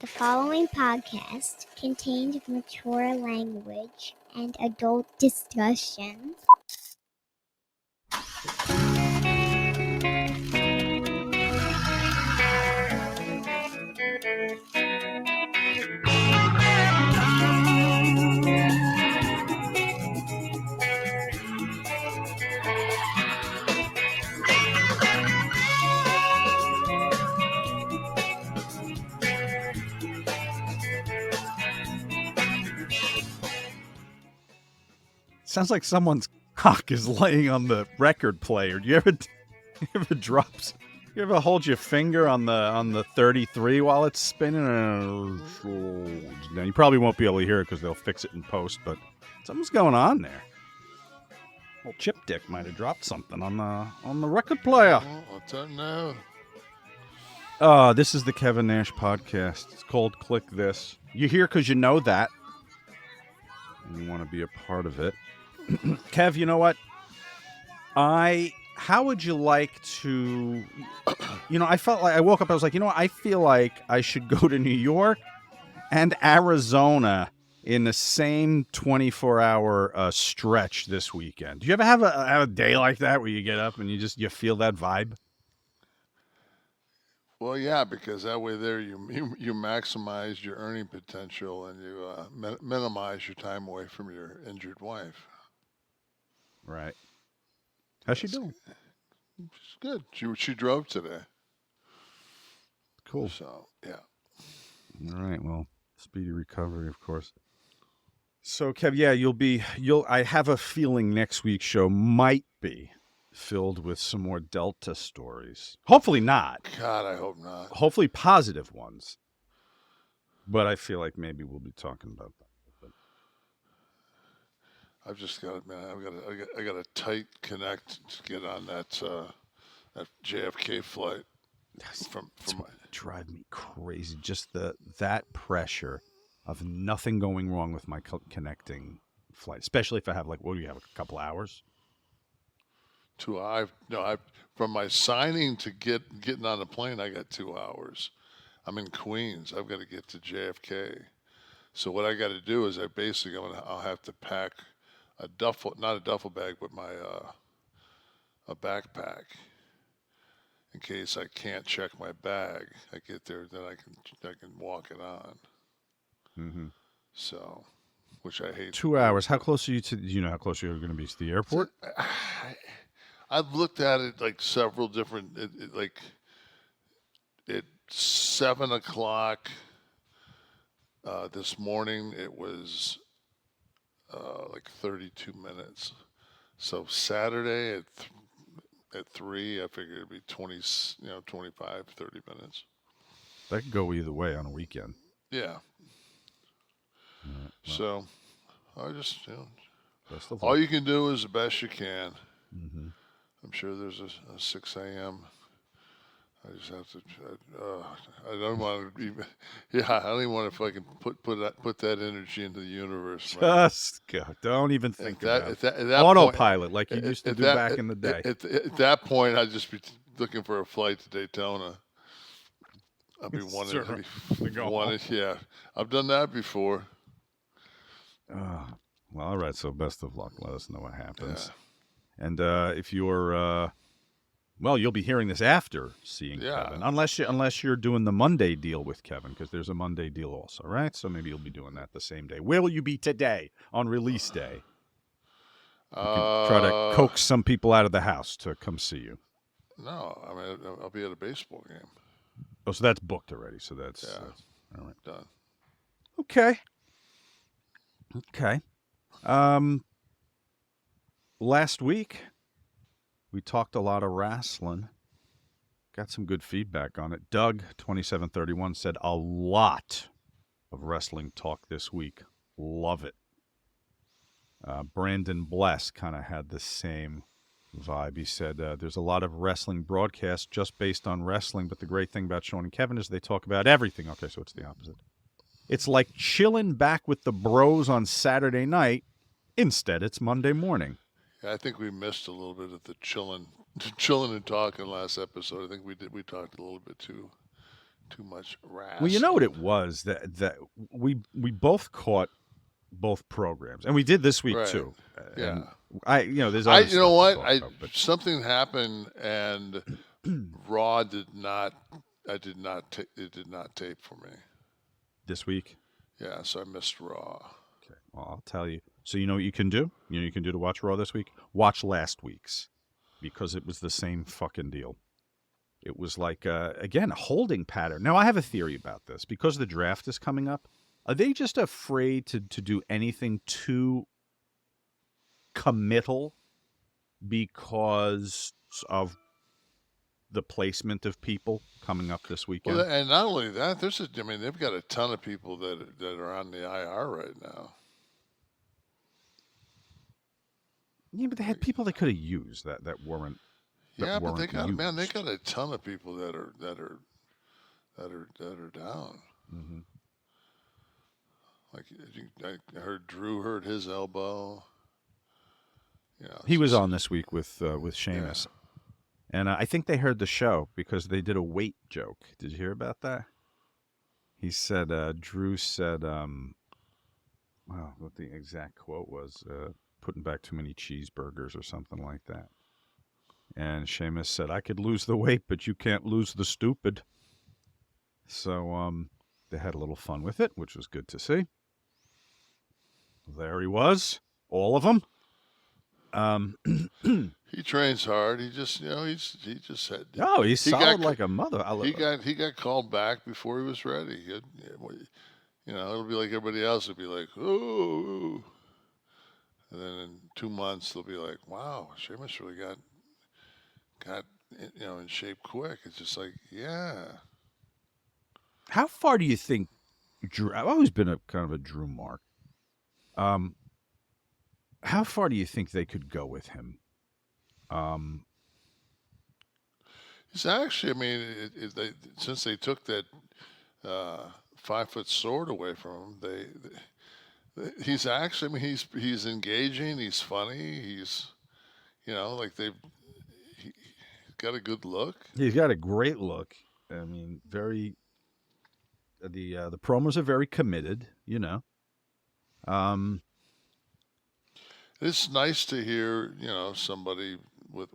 The following podcast contains mature language and adult discussions. Sounds like someone's cock is laying on the record player. Do you ever drops? You ever hold your finger on the 33 while it's spinning? Now you probably won't be able to hear it because they'll fix it in post. But something's going on there. Old Chip Dick might have dropped something on the record player. Well, I'll tell you now. This is the Kevin Nash podcast. It's called Kliq This. You're here because you know that, and you want to be a part of it. Kev, you know what? How would you like to, I felt like I woke up, I was like, I feel like I should go to New York and Arizona in the same 24-hour stretch this weekend. Do you ever have a day like that where you get up and you feel that vibe? Well, yeah, because that way there you maximize your earning potential and you minimize your time away from your injured wife. Right. How's she doing? She's good. She drove today. Cool. So, yeah. All right. Well, speedy recovery, of course. So, Kev, yeah, I have a feeling next week's show might be filled with some more Delta stories. Hopefully not. God, I hope not. Hopefully positive ones. But I feel like maybe we'll be talking about that. I've just got, man, I got a tight connect to get on that JFK flight. From drive me crazy. Just that pressure of nothing going wrong with my connecting flight, especially if I have what do you have, a couple hours? From my signing to getting on the plane, I got 2 hours. I'm in Queens. I've got to get to JFK. So what I got to do is I'll have to pack a duffel, not a duffel bag, but my a backpack in case I can't check my bag. I get there, then I can walk it on. Mm-hmm. So, which I hate. 2 hours. How close are you to? Do you know how close you're going to be to the airport? I've looked at it several different. At 7 o'clock this morning, it was 32 minutes. So Saturday at 3, I figured it'd be 25, 30 minutes. That could go either way on a weekend. Yeah. Right, well. So I just, best of luck. all you can do is the best you can. Mm-hmm. I'm sure there's a 6 a.m. I just have to. I don't want to even. Yeah, I don't even want to fucking put that energy into the universe. Just go. Don't even think about it. At that autopilot, point, like you used to do back in the day. At that point, I'd just be looking for a flight to Daytona. I'd be wanting. Yeah, I've done that before. Well, all right. So best of luck. Let us know what happens. Yeah. And if you're, you'll be hearing this after seeing Kevin, unless you're doing the Monday deal with Kevin, because there's a Monday deal also, right? So maybe you'll be doing that the same day. Where will you be today on release day? You can try to coax some people out of the house to come see you. No, I mean I'll be at a baseball game. Oh, so that's booked already. So that's all right. Done. Okay. Last week, we talked a lot of wrestling. Got some good feedback on it. Doug, 2731, said a lot of wrestling talk this week. Love it. Brandon Bless kind of had the same vibe. He said there's a lot of wrestling broadcasts just based on wrestling, but the great thing about Sean and Kevin is they talk about everything. Okay, so it's the opposite. It's like chilling back with the bros on Saturday night. Instead, it's Monday morning. Yeah, I think we missed a little bit of the chilling and talking last episode. I think we talked a little bit too too much wrath. Well, you know what it was that we both caught both programs, and we did this week Right. too. Yeah. And there's other You know stuff to what? talk about, but Something happened, and Raw did not. It did not tape for me. this week. Yeah, so I missed Raw. Okay, well, I'll tell you. So you know what you can do? You know what you can do to watch Raw this week? Watch last week's, because it was the same fucking deal. It was like, again, a holding pattern. Now, I have a theory about this. Because the draft is coming up, are they just afraid to do anything too committal because of the placement of people coming up this weekend? Well, and not only that, they've got a ton of people that are on the IR right now. Yeah, but they had people they could have used that weren't. Yeah, but they weren't got used. a ton of people that are down. Mm-hmm. Like I heard Drew hurt his elbow. Yeah, He was on this week with Sheamus, yeah. and I think they heard the show because they did a weight joke. Did you hear about that? He said, Drew said, wow, what the exact quote was, putting back too many cheeseburgers or something like that. And Sheamus said, I could lose the weight, but you can't lose the stupid. So they had a little fun with it, which was good to see. There he was, all of them. He trains hard. He just, he just had. Oh, he's solid like a mother. He got called back before he was ready. It'll be like everybody else. It'll be like, oh, and then in 2 months they'll be like, wow, Sheamus really got in shape quick. It's just like, yeah. How far do you think Drew? I've always been a kind of a Drew mark. How far do you think they could go with him? He's actually, since they took that 5-foot sword away from him, he's actually, he's engaging. He's funny. He's, he's got a good look. He's got a great look. Very. The promos are very committed. It's nice to hear, somebody with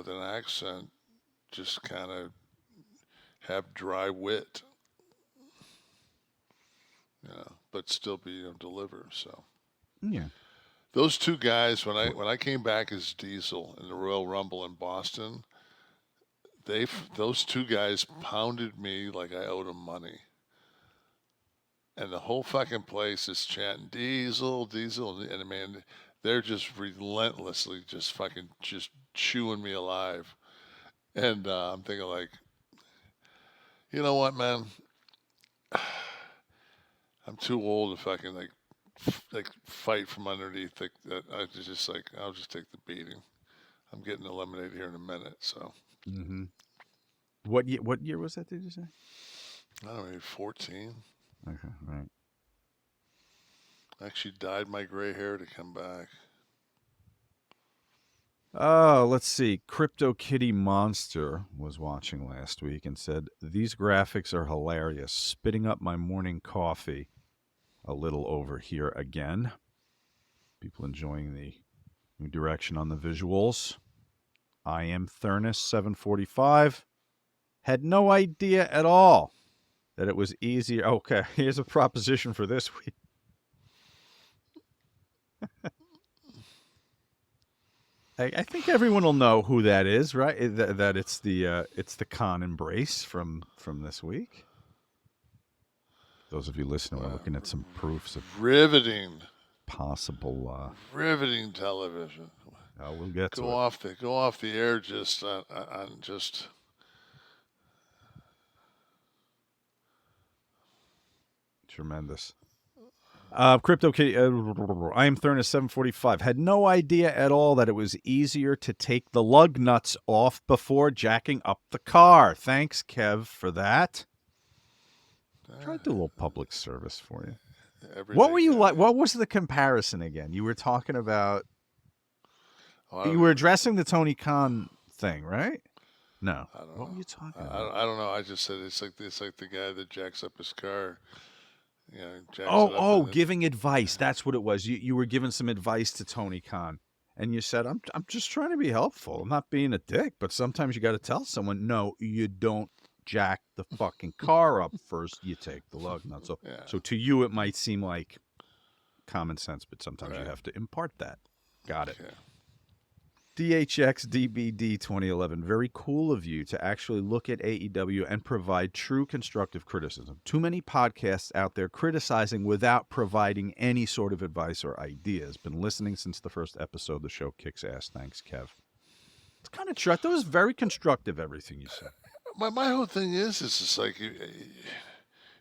an accent just kind of have dry wit, but still be deliver. So yeah, those two guys, when I came back as Diesel in the Royal Rumble in Boston, those two guys pounded me like I owed them money. And the whole fucking place is chanting Diesel, Diesel, and they're just relentlessly just fucking just chewing me alive. And I'm thinking like, you know what, man? I'm too old to fucking like fight from underneath. I'll just take the beating. I'm getting eliminated here in a minute. So. Mm-hmm. What year was that? Did you say? I don't know, maybe 14. Okay, right. I actually dyed my gray hair to come back. Oh, let's see. Crypto Kitty Monster was watching last week and said, these graphics are hilarious. Spitting up my morning coffee a little over here again. People enjoying the new direction on the visuals. I am Thurnis 745. Had no idea at all that it was easier. Okay, here's a proposition for this week. I think everyone will know who that is, right? That it's the Con Embrace from this week. Those of you listening are looking at some proofs of riveting possible riveting television. We'll get to it. Go off the air just on just. Tremendous. Crypto Kitty, I am Thurnis 745. Had no idea at all that it was easier to take the lug nuts off before jacking up the car. Thanks, Kev, for that. Try to do a little public service for you. What were you like? What was the comparison again? You were talking about. You were addressing the Tony Khan thing, right? No. I don't What know. were you talking I about? don't know. I just said it's like the guy that jacks up his car. You know, jacks Oh, it up. giving advice. That's what it was. You were giving some advice to Tony Khan. And you said, I'm just trying to be helpful. I'm not being a dick, but sometimes you got to tell someone, no, you don't jack the fucking car up first. You take the lug nut. So, Yeah. so to you, it might seem like common sense, but sometimes you Right. have to impart that. Got it. Okay. DHX DBD 2011. Very cool of you to actually look at AEW and provide true constructive criticism. Too many podcasts out there criticizing without providing any sort of advice or ideas. Been listening since the first episode. The show kicks ass. Thanks, Kev. It's kind of true. That was very constructive, everything you said. My whole thing is just like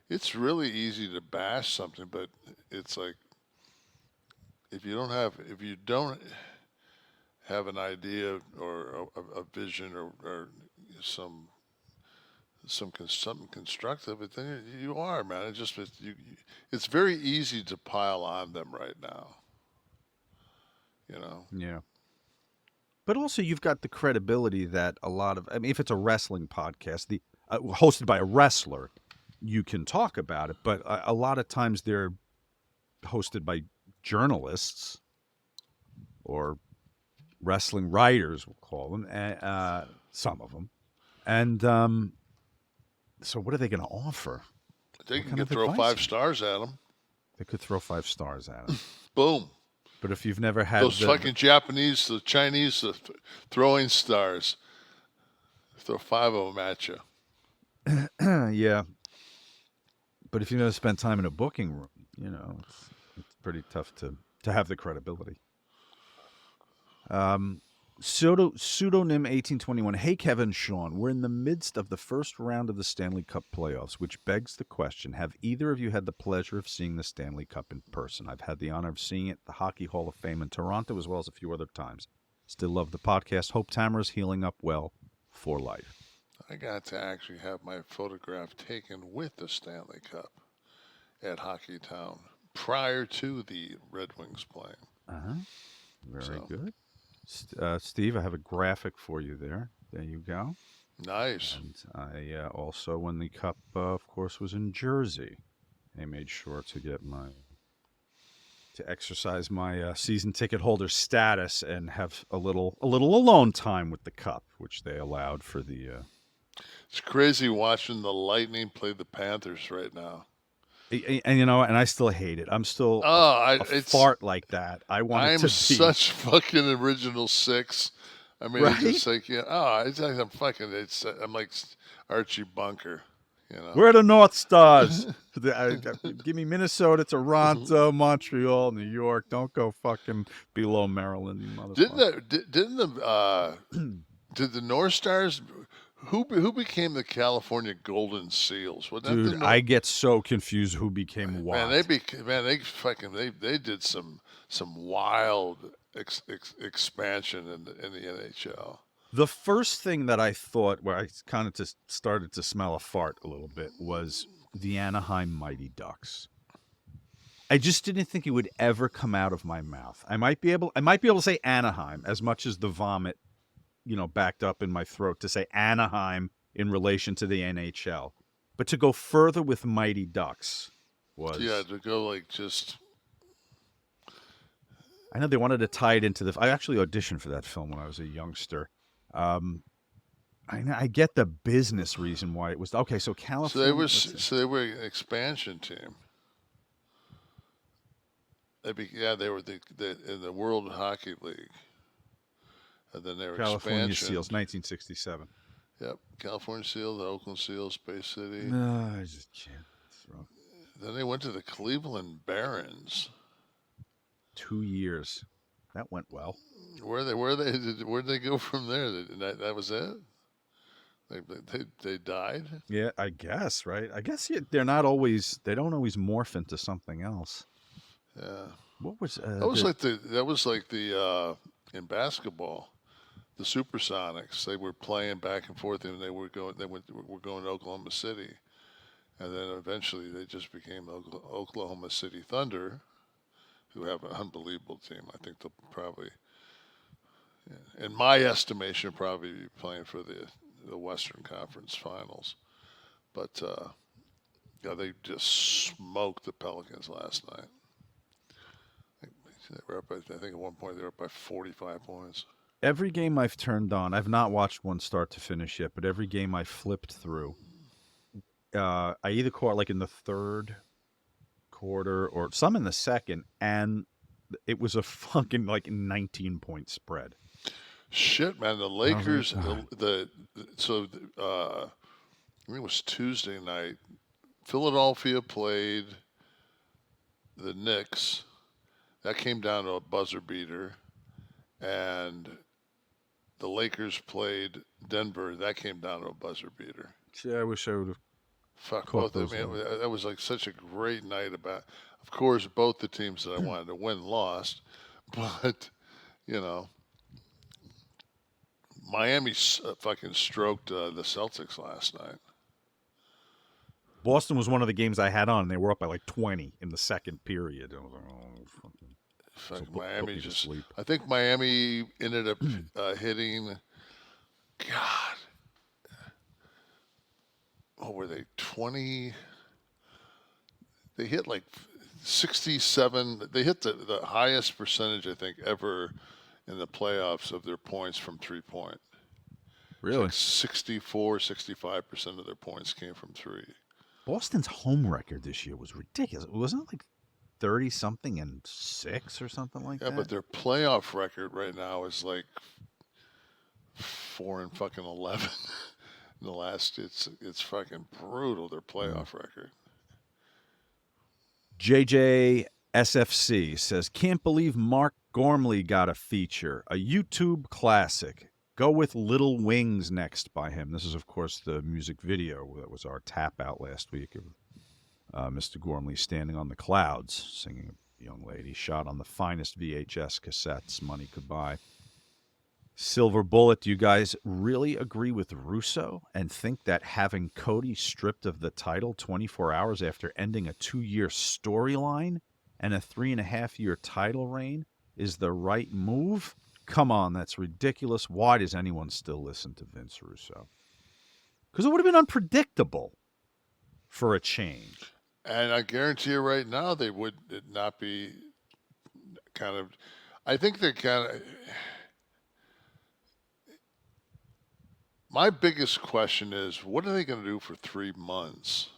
it's really easy to bash something, but it's like if you don't have an idea or a vision or something constructive, but then you are, man. It's very easy to pile on them right now. You know. Yeah. But also, you've got the credibility that a lot of, I mean, if it's a wrestling podcast, hosted by a wrestler, you can talk about it. But a lot of times they're hosted by journalists or wrestling writers, we'll call them, some of them. And so what are they going to offer? They can throw 5 stars at them. They could throw 5 stars at them. Boom. But if you've never had those fucking Japanese, the Chinese, the throwing stars, throw 5 of them at you. Yeah. But if you've never spent time in a booking room, you know, it's pretty tough to have the credibility. Pseudonym 1821. Hey, Kevin, Sean, we're in the midst of the first round of the Stanley Cup Playoffs, which begs the question, have either of you had the pleasure of seeing the Stanley Cup in person? I've had the honor of seeing it at the Hockey Hall of Fame in Toronto, as well as a few other times. Still love the podcast. Hope Tamara's healing up well for life. I got to actually have my photograph taken with the Stanley Cup at Hockey Town prior to the Red Wings playing. Very good. Steve, I have a graphic for you there. There you go. Nice. And I also, when the Cup, of course, was in Jersey, I made sure to get to exercise my season ticket holder status and have a little alone time with the Cup, which they allowed for the. It's crazy watching the Lightning play the Panthers right now. And you know, and I still hate it. I'm still a fart like that. I want it to be such fucking original 6. I mean, right? it's just like, I'm fucking. I'm like Archie Bunker. You know, where are the North Stars? Give me Minnesota, Toronto, Montreal, New York. Don't go fucking below Maryland, you motherfucker. Did the North Stars? Who became the California Golden Seals? Dude, I get so confused who became what. They did some wild expansion in the NHL. The first thing that I thought, where I kind of just started to smell a fart a little bit, was the Anaheim Mighty Ducks. I just didn't think it would ever come out of my mouth. I might be able to say Anaheim as much as the vomit, backed up in my throat to say Anaheim in relation to the NHL. But to go further with Mighty Ducks was... Yeah, to go like just... I know they wanted to tie it into I actually auditioned for that film when I was a youngster. I get the business reason why it was... Okay, so California... So they were an expansion team. They were in the World Hockey League. And then they were California expansion. Seals, 1967. Yep, California Seals, the Oakland Seals, Bay City. No, I just can't. Then they went to the Cleveland Barons. 2 years. That where'd they go from there? That was it? They died? Yeah, I guess, right? I guess they don't always morph into something else. Yeah. What was that was like the in basketball, the Supersonics. They were playing back and forth, and were going to Oklahoma City, and then eventually they just became Oklahoma City Thunder, who have an unbelievable team. I think they'll probably, in my estimation, probably be playing for the the Western Conference Finals. But yeah, they just smoked the Pelicans last night. They were up by, I think at one point they were up by 45 points. Every game I've turned on, I've not watched one start to finish yet, but every game I flipped through, I either caught like in the third quarter or some in the second, and it was a fucking like 19-point spread. Shit, man! The Lakers, I think it was Tuesday night. Philadelphia played the Knicks. That came down to a buzzer beater, and the Lakers played Denver. That came down to a buzzer beater. Yeah, I wish I would have. Fuck both of them. That was like such a great night. Of course, both the teams that I wanted to win lost, but you know, Miami fucking stroked the Celtics last night. Boston was one of the games I had on, and they were up by like 20 in the second period. I was like, oh, fucking. So Miami just. I think Miami ended up hitting. God. What were they? 20. They hit like 67. They hit the highest percentage, I think, ever in the playoffs of their points from 3-point. Really? Like 64, 65% of their points came from 3. Boston's home record this year was ridiculous. Wasn't it like 30-something and 6 or something like that? Yeah, but their playoff record right now is like 4 and fucking 11. In the last, it's fucking brutal, their playoff record. JJ SFC says, can't believe Mark Gormley got a feature. A YouTube classic. Go with Little Wings next by him. This is, of course, the music video that was our tap out last week of Mr. Gormley standing on the clouds singing a young lady shot on the finest VHS cassettes money could buy. Silver Bullet, do you guys really agree with Russo and think that having Cody stripped of the title 24 hours after ending a 2-year storyline and a 3.5-year title reign is the right move? Come on, that's ridiculous. Why does anyone still listen to Vince Russo? Because it would have been unpredictable for a change. And I guarantee you right now they would not be kind of... I think they're kind of... My biggest question is, what are they going to do for 3 months?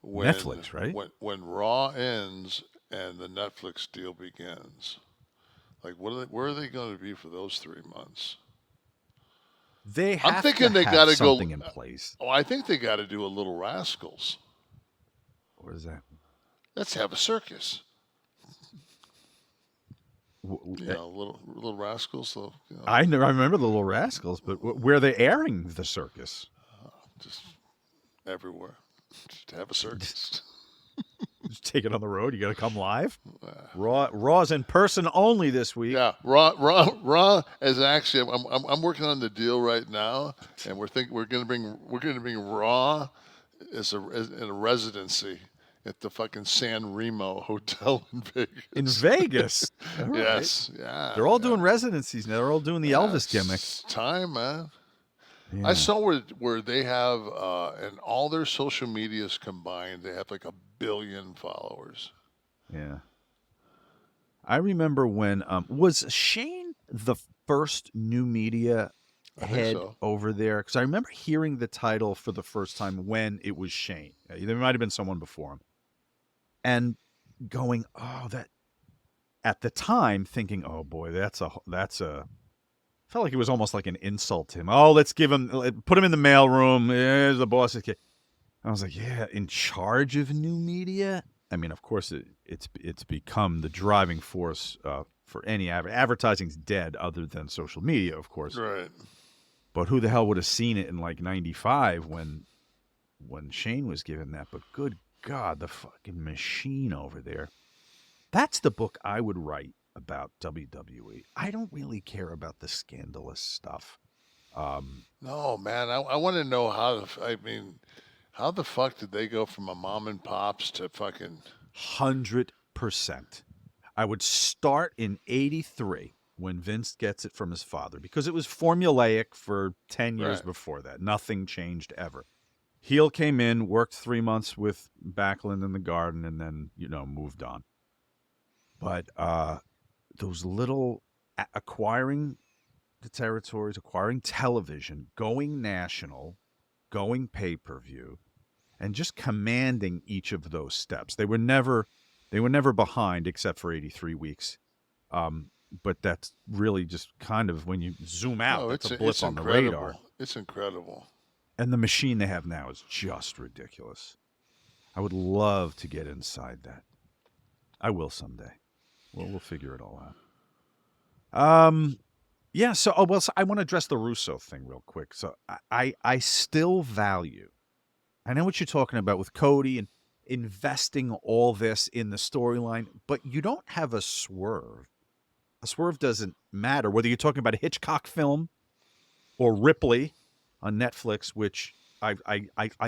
When, Netflix, right? When Raw ends and the Netflix deal begins. Like, where are they going to be for those 3 months? They have I'm thinking to they have got to something go, in place. Oh, I think they got to do a Little Rascals. What is that? Let's have a circus. Little Rascals. So, I remember the Little Rascals, but where are they airing the circus? Just everywhere. Just have a circus. Just take it on the road. You got to come live. Raw's in person only this week. Yeah, Raw is actually. I'm working on the deal right now, and we're going to bring Raw in a residency at the fucking San Remo Hotel in Vegas. In Vegas? Right. Yes, yeah. They're all doing residencies now. They're all doing the Elvis gimmick. It's time, man. Yeah. I saw where they have, and all their social medias combined, they have like 1 billion followers. Yeah. I remember when, was Shane the first new media head over there? Because I remember hearing the title for the first time when it was Shane. There might have been someone before him. And going, oh, that, at the time thinking, oh boy, that's a, felt like it was almost like an insult to him. Oh, let's put him in the mailroom. There's the boss's kid. I was like, yeah, in charge of new media? I mean, of course, it's become the driving force for any advertising's dead other than social media, of course. Right. But who the hell would have seen it in like 95 when Shane was given that? But good God, the fucking machine over there. That's the book I would write about WWE. I don't really care about the scandalous stuff. No, man. I want to know how the fuck did they go from a mom and pops to fucking 100%. I would start in 83 when Vince gets it from his father, because it was formulaic for 10 years Right. before that. Nothing changed ever. Heel came in, worked 3 months with Backlund in the Garden, and then, moved on. But those little acquiring the territories, acquiring television, going national, going pay-per-view, and just commanding each of those steps. They were never behind except for 83 weeks. But that's really just kind of, when you zoom out, No, that's a blip it's on the incredible. radar. It's incredible. And the machine they have now is just ridiculous. I would love to get inside that. I will someday. We'll figure it all out. Yeah. So, I want to address the Russo thing real quick. So, I still value. I know what you're talking about with Cody and investing all this in the storyline, but you don't have a swerve. A swerve doesn't matter whether you're talking about a Hitchcock film or Ripley on Netflix, which I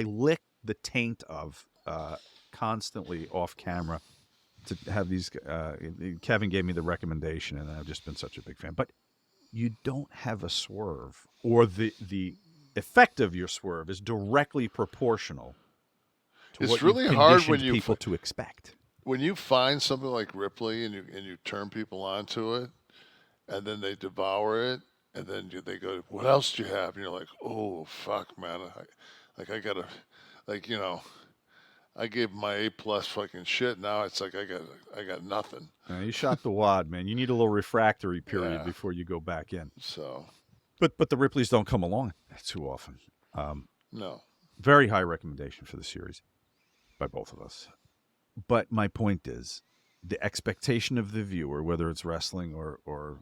lick the taint of constantly off camera to have these. Kevin gave me the recommendation, and I've just been such a big fan. But you don't have a swerve, or the effect of your swerve is directly proportional to It's what really you've hard conditioned people to expect. when you find something like Ripley and you turn people onto it, and then they devour it, and then they go, "What else do you have?" And you're like, "Oh fuck, man! I gotta, like I gave my A+ fucking shit. Now it's like I got nothing." You shot the wad, man. You need a little refractory period Yeah. before you go back in. So But the Ripleys don't come along too often. no. Very high recommendation for the series by both of us. But my point is, the expectation of the viewer, whether it's wrestling or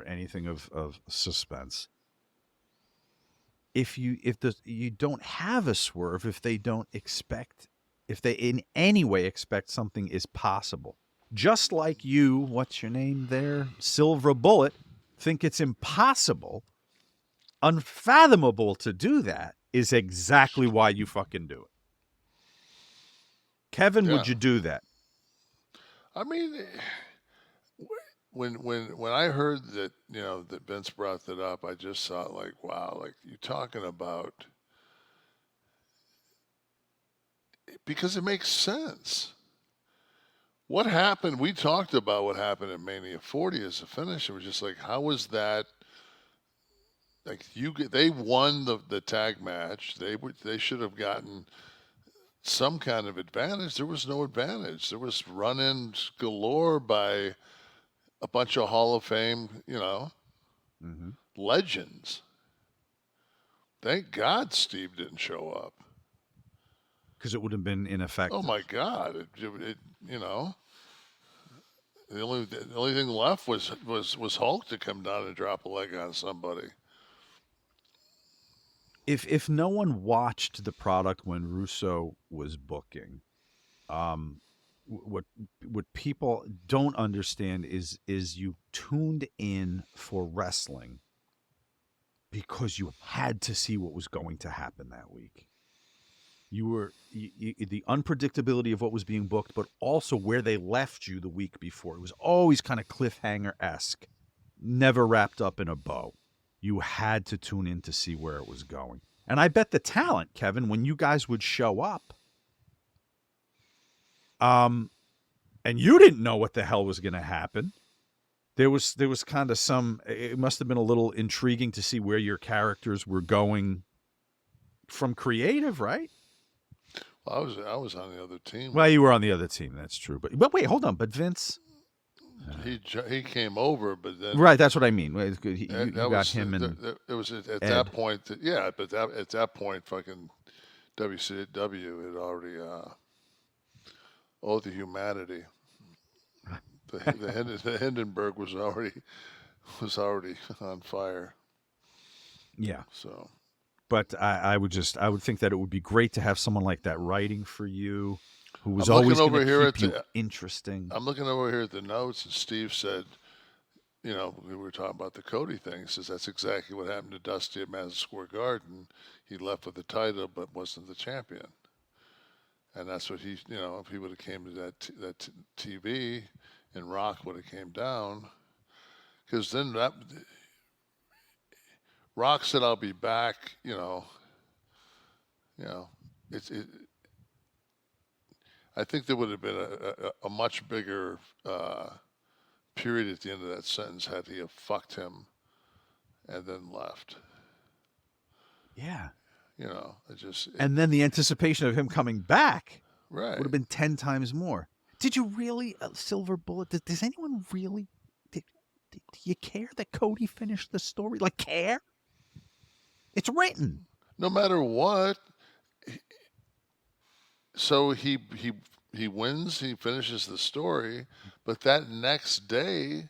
anything of suspense, if you don't have a swerve, if they in any way expect something is possible, just like you, what's your name there, Silver Bullet, think it's impossible, unfathomable to do that, is exactly why you fucking do it. Kevin, Yeah. would you do that? I mean, when I heard that that Vince brought that up, I just thought like, wow, like you talking about, because it makes sense. What happened? We talked about what happened at Mania 40 as a finish. It was just like, how was that? Like they won the tag match. They should have gotten some kind of advantage. There was no advantage. There was run-ins galore by a bunch of Hall of Fame, legends. Thank God Steve didn't show up. Because it would have been ineffective. Oh my God! The only thing left was Hulk to come down and drop a leg on somebody. If no one watched the product when Russo was booking, what people don't understand is you tuned in for wrestling because you had to see what was going to happen that week. You were the unpredictability of what was being booked, but also where they left you the week before. It was always kind of cliffhanger-esque, never wrapped up in a bow. You had to tune in to see where it was going. And I bet the talent, Kevin, when you guys would show up, and you didn't know what the hell was going to happen, there was kind of it must have been a little intriguing to see where your characters were going from creative, right? Well, I was on the other team. Well, you were on the other team. That's true. But wait, hold on. But Vince, he came over, but then right? That's what I mean. You got was, him and it was at Ed. that point. But at that point, fucking WCW had already owed the humanity. The Hindenburg was already on fire. Yeah. So. But I would think that it would be great to have someone like that writing for you, who was I'm always looking going over here to keep at you interesting. I'm looking over here at the notes, and Steve said, we were talking about the Cody thing. He says that's exactly what happened to Dusty at Madison Square Garden. He left with the title, but wasn't the champion. And that's what if he would have came to that TV, and Rock would have came down. because then that Rock said I'll be back. It's I think there would have been a much bigger period at the end of that sentence had he have fucked him and then left. Yeah. And then the anticipation of him coming back right. would have been 10 times more. Did you really, silver bullet, does anyone really, do you care that Cody finished the story? Like, care? It's written. No matter what. So he wins, he finishes the story, but that next day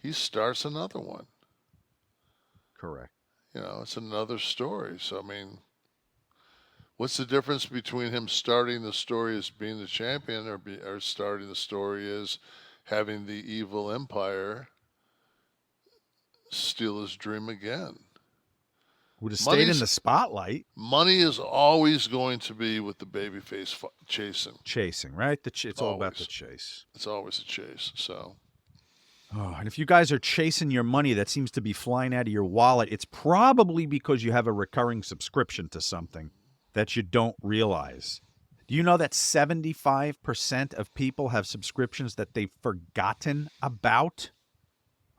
he starts another one. Correct. It's another story. So, I mean, what's the difference between him starting the story as being the champion or starting the story as having the evil empire steal his dream again? Would have stayed in the spotlight. Money is always going to be with the babyface chasing. Chasing, right? It's all about the chase. It's always a chase, so... Oh, and if you guys are chasing your money that seems to be flying out of your wallet, it's probably because you have a recurring subscription to something that you don't realize. Do you know that 75% of people have subscriptions that they've forgotten about?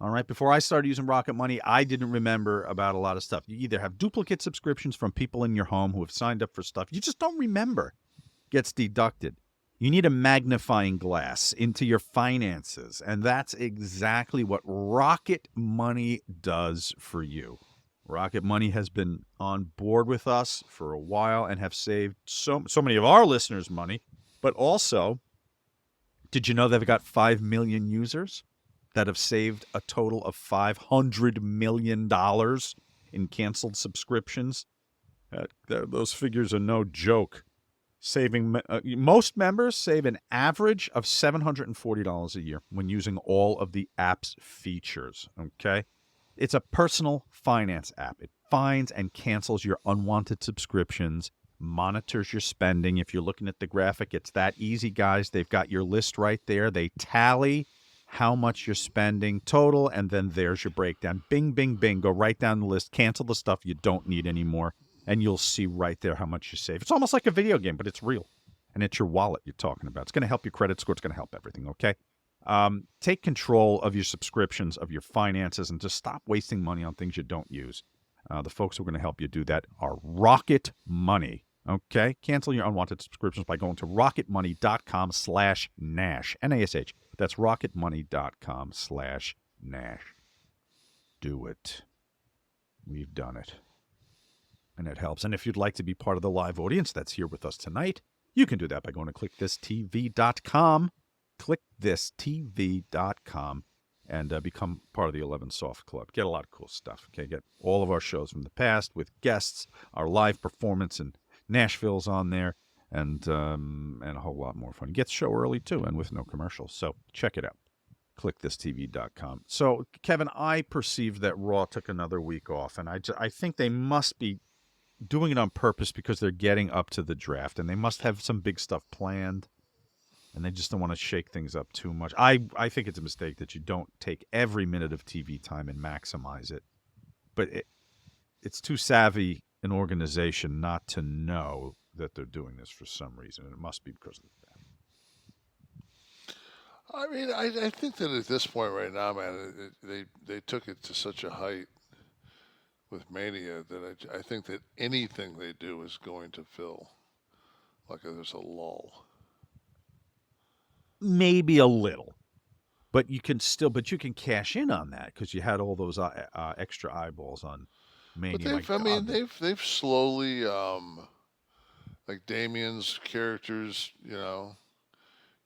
All right, before I started using Rocket Money, I didn't remember about a lot of stuff. You either have duplicate subscriptions from people in your home who have signed up for stuff you just don't remember. Gets deducted. You need a magnifying glass into your finances, and that's exactly what Rocket Money does for you. Rocket Money has been on board with us for a while and have saved so many of our listeners money. But also, did you know they've got 5 million users that have saved a total of $500 million in canceled subscriptions? Those figures are no joke. Most members save an average of $740 a year when using all of the app's features, okay? It's a personal finance app. It finds and cancels your unwanted subscriptions, monitors your spending. If you're looking at the graphic, it's that easy, guys. They've got your list right there. They tally how much you're spending total, and then there's your breakdown. Bing, bing, bing. Go right down the list. Cancel the stuff you don't need anymore, and you'll see right there how much you save. It's almost like a video game, but it's real, and it's your wallet you're talking about. It's going to help your credit score. It's going to help everything, okay? Take control of your subscriptions, of your finances, and just stop wasting money on things you don't use. The folks who are going to help you do that are Rocket Money, okay? Cancel your unwanted subscriptions by going to rocketmoney.com/Nash, N-A-S-H. That's rocketmoney.com/Nash. Do it. We've done it. And it helps. And if you'd like to be part of the live audience that's here with us tonight, you can do that by going to KliqThisTV.com. KliqThisTV.com and become part of the 11 Soft Club. Get a lot of cool stuff. Okay, get all of our shows from the past with guests, our live performance in Nashville's on there, and a whole lot more fun. You get the show early too, and with no commercials. So check it out. KliqThisTV.com. So Kevin, I perceive that Raw took another week off, and I think they must be doing it on purpose because they're getting up to the draft, and they must have some big stuff planned. And they just don't want to shake things up too much. I think it's a mistake that you don't take every minute of TV time and maximize it. But it's too savvy an organization not to know that they're doing this for some reason. And it must be because of that. I mean, I think that at this point right now, man, they took it to such a height with Mania that I think that anything they do is going to feel like there's a lull. Maybe a little, but you can cash in on that because you had all those extra eyeballs on Mania. But they've slowly, like Damien's characters,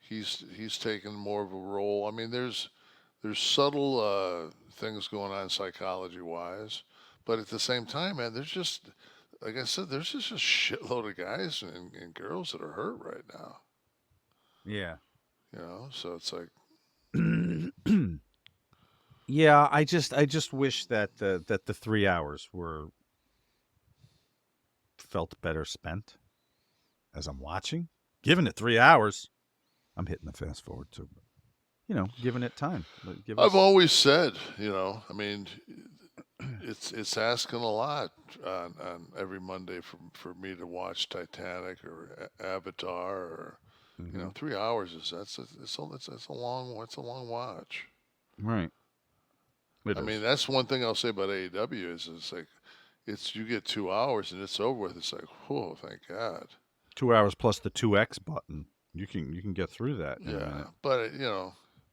he's taken more of a role. I mean, there's subtle things going on psychology wise, but at the same time, man, there's just, like I said, there's just a shitload of guys and girls that are hurt right now. Yeah. So it's like, yeah. I just wish that the 3 hours felt better spent as I'm watching. Given it 3 hours, I'm hitting the fast forward too. giving it time. I've always said, I mean, it's asking a lot on every Monday for me to watch Titanic or Avatar or 3 hours it's a long watch. Right. I mean, that's one thing I'll say about AEW is it's like you get 2 hours and it's over with. It's like, whoa, thank God. 2 hours plus the 2X button. You can get through that. In a minute. But Did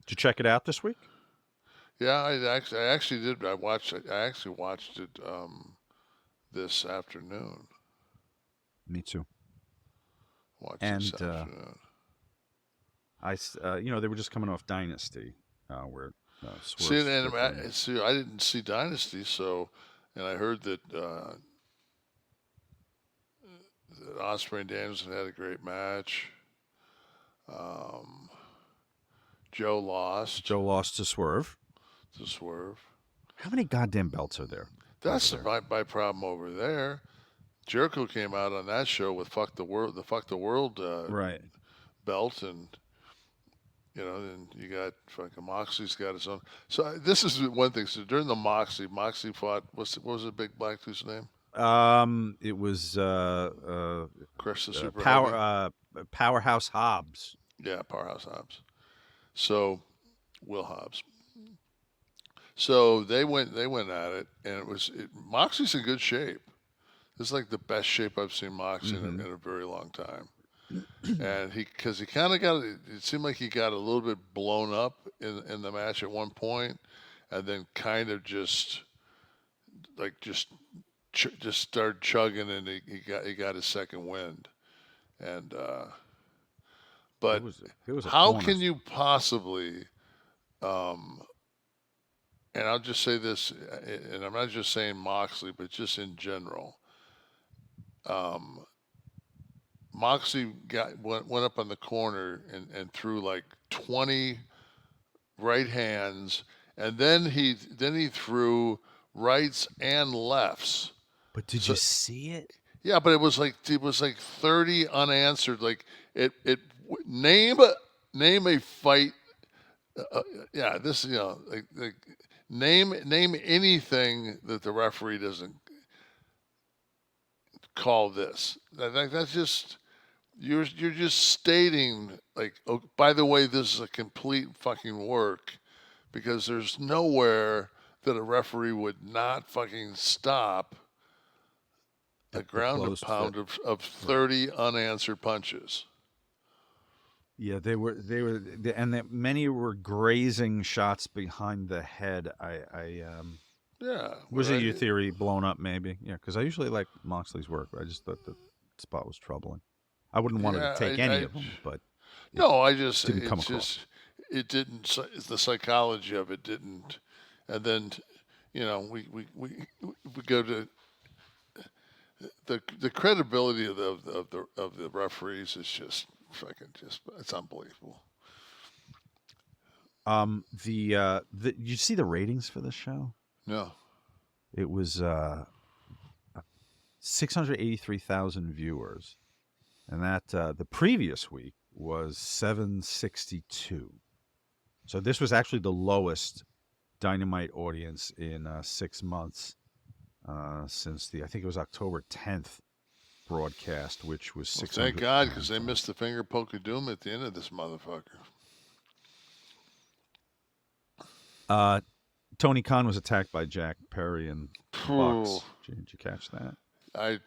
you check it out this week? Yeah, I actually did. I actually watched it this afternoon. Me too. This afternoon. They were just coming off Dynasty, where See, I didn't see Dynasty, and I heard that Osprey and Danielson had a great match. Joe lost. Joe lost to Swerve. How many goddamn belts are there? That's my problem over there. Jericho came out on that show with the Fuck the World right belt, and then you got fucking Moxley's got his own. So this is one thing. So during the Moxley fought. What was the big black dude's name? It was Crush the Super Powerhouse Hobbs. Yeah, Powerhouse Hobbs. So Will Hobbs. So they went at it, and Moxley's in good shape. This is like the best shape I've seen Moxley in a very long time. And because he kind of it seemed like he got a little bit blown up in the match at one point, and then kind of just started chugging, and he got his second wind. And but how can you possibly? And I'll just say this, and I'm not just saying Moxley, but just in general. Moxley went up on the corner and threw like 20 right hands, and then he threw rights and lefts. But did you see it? Yeah, but it was like 30 unanswered. Like name a fight. Name anything that the referee doesn't call this. That's just you're just stating like, oh, by the way, this is a complete fucking work, because there's nowhere that a referee would not fucking stop a ground and pound of 30 unanswered punches. Yeah, they were, and many were grazing shots behind the head. Was it your theory blown up? Maybe, yeah, because I usually like Moxley's work. But I just thought the spot was troubling. I wouldn't want to take any of them, but didn't come across. It didn't. The psychology of it didn't, and then we go to the credibility of the referees is just. It's unbelievable. You see the ratings for this show? No. It was 683,000 viewers, and that the previous week was 762. So this was actually the lowest Dynamite audience in 6 months since I think it was October 10th. Broadcast, which was 600. Thank God, because they missed the finger poke of doom at the end of this motherfucker. Tony Khan was attacked by Jack Perry and Bucks. Did you catch that? If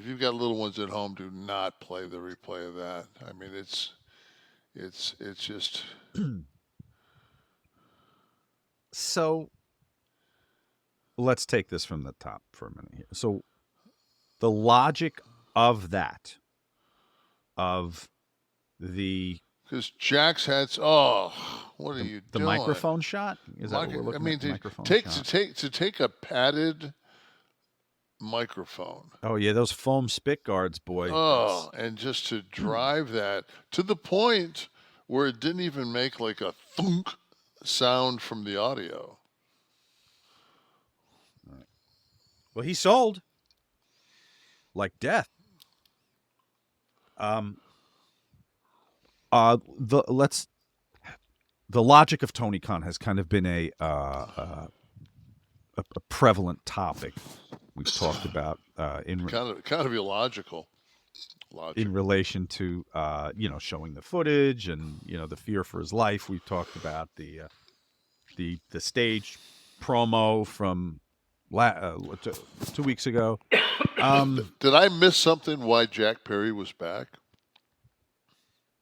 you've got little ones at home, do not play the replay of that. I mean, it's just. So, let's take this from the top for a minute here. So. The logic of that, because Jack's had. Oh, what are you doing? The microphone shot? Is that what we're looking at? To take a padded microphone. Oh yeah, those foam spit guards, boy. Oh, and just to drive that to the point where it didn't even make like a thunk sound from the audio. All right. Well, he sold. Like death. Let's the logic of Tony Khan has kind of been a prevalent topic we've talked about in kind of illogical logic in relation to showing the footage and the fear for his life. We've talked about the stage promo from 2 weeks ago. Did I miss something? Why Jack Perry was back?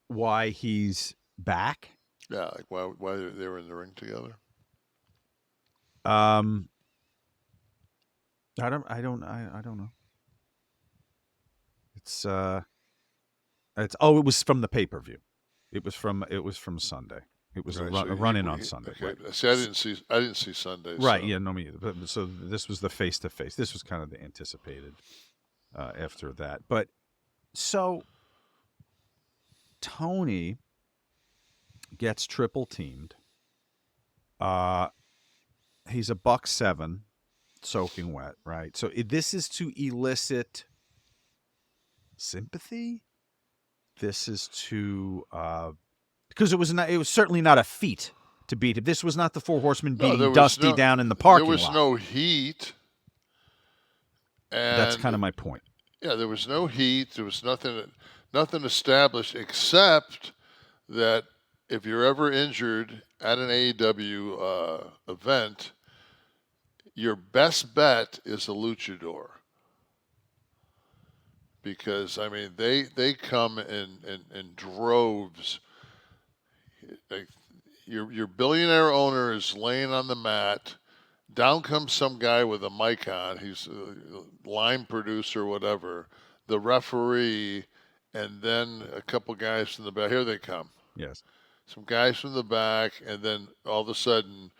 Why he's back? Yeah, like why they were in the ring together. I don't know. It was from the pay-per-view. It was from Sunday. It was Right, a run in on Sunday. Okay. Right. See, I didn't see Sunday. Right. So. Yeah. No, me either. But, so this was the face-to-face. This was kind of the anticipated after that. But so Tony gets triple teamed. He's a $1.7, soaking wet. Right. So this is to elicit sympathy. This is to because it was certainly not a feat to beat him. This was not the Four Horsemen beating Dusty down in the parking lot. There was no heat. And that's kind of my point. Yeah, there was no heat. There was nothing established except that if you're ever injured at an AEW event, your best bet is a luchador. Because I mean, they come in droves. Like, your billionaire owner is laying on the mat. Down comes some guy with a mic on. He's a line producer, whatever. The referee, and then a couple guys from the back. Here they come. Yes. Some guys from the back, and then all of a sudden,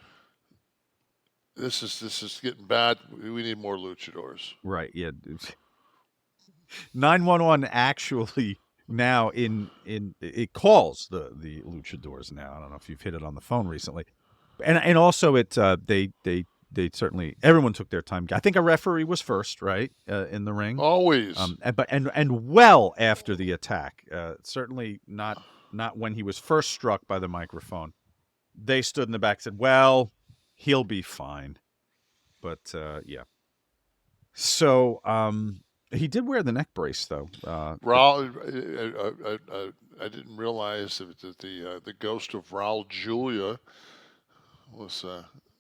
this is getting bad. We need more luchadors. Right. Yeah. 911 actually now it calls the luchadors now. I don't know if you've hit it on the phone recently, and also they certainly, everyone took their time. I think a referee was first, right, in the ring. Always. And well after the attack. Certainly not when he was first struck by the microphone. They stood in the back and said, "Well, he'll be fine." But yeah. So he did wear the neck brace, though. Raul, I didn't realize that the ghost of Raul Julia was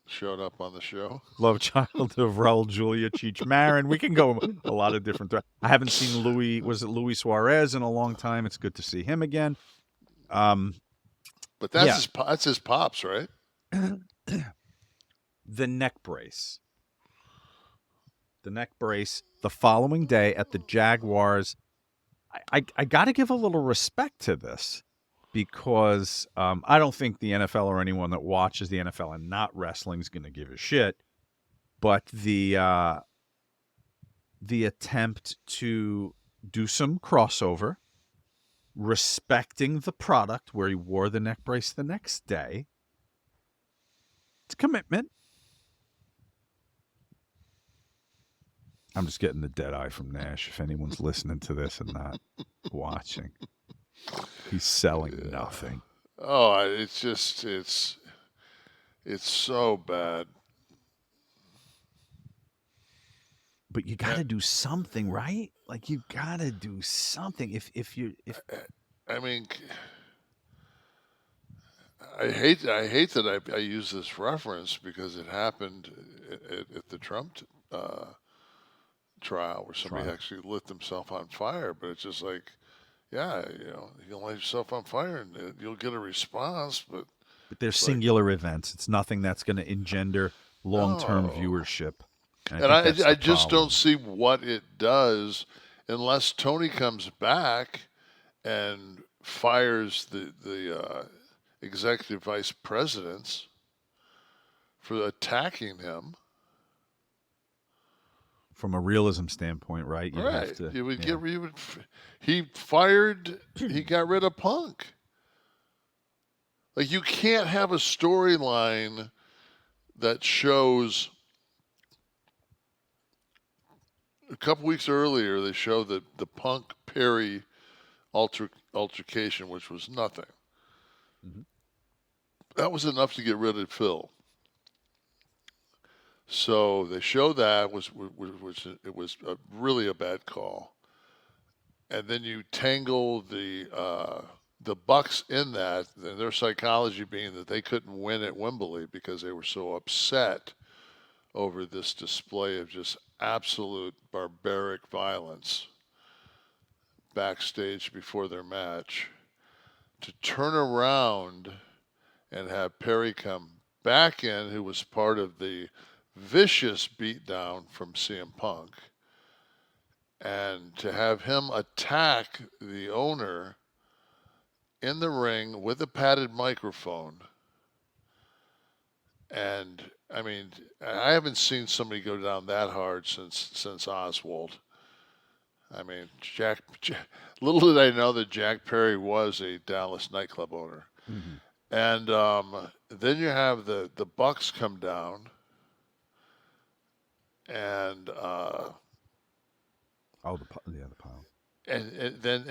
showed up on the show. Love child of Raul Julia, Cheech Marin. We can go a lot of different. I haven't seen Luis Suarez in a long time. It's good to see him again. But that's his pops, right? The neck brace. The neck brace the following day at the Jaguars. I got to give a little respect to this because I don't think the NFL or anyone that watches the NFL and not wrestling is going to give a shit. But the attempt to do some crossover, respecting the product where he wore the neck brace the next day, it's a commitment. I'm just getting the dead eye from Nash. If anyone's listening to this and not watching, he's selling nothing. Oh, it's so bad. But you got to do something, right? Like you got to do something. I mean, I hate that I use this reference because it happened at the Trump trial where somebody actually lit themselves on fire. But it's just like, yeah, you can light yourself on fire and you'll get a response. But they're singular events. It's nothing that's going to engender long-term viewership. And I just don't see what it does unless Tony comes back and fires the executive vice presidents for attacking him. From a realism standpoint, right? He got rid of Punk. Like, you can't have a storyline that shows. A couple weeks earlier, they showed the Punk Perry altercation, which was nothing. Mm-hmm. that was enough to get rid of Phil. So they show that it was really a bad call, and then you tangle the Bucks in that, and their psychology being that they couldn't win at Wembley because they were so upset over this display of just absolute barbaric violence backstage before their match, to turn around and have Perry come back in, who was part of the vicious beatdown from CM Punk, and to have him attack the owner in the ring with a padded microphone. And I mean, I haven't seen somebody go down that hard since Oswald. I mean, little did I know that Jack Perry was a Dallas nightclub owner. Mm-hmm. And then you have the Bucks come down, and the pile. And then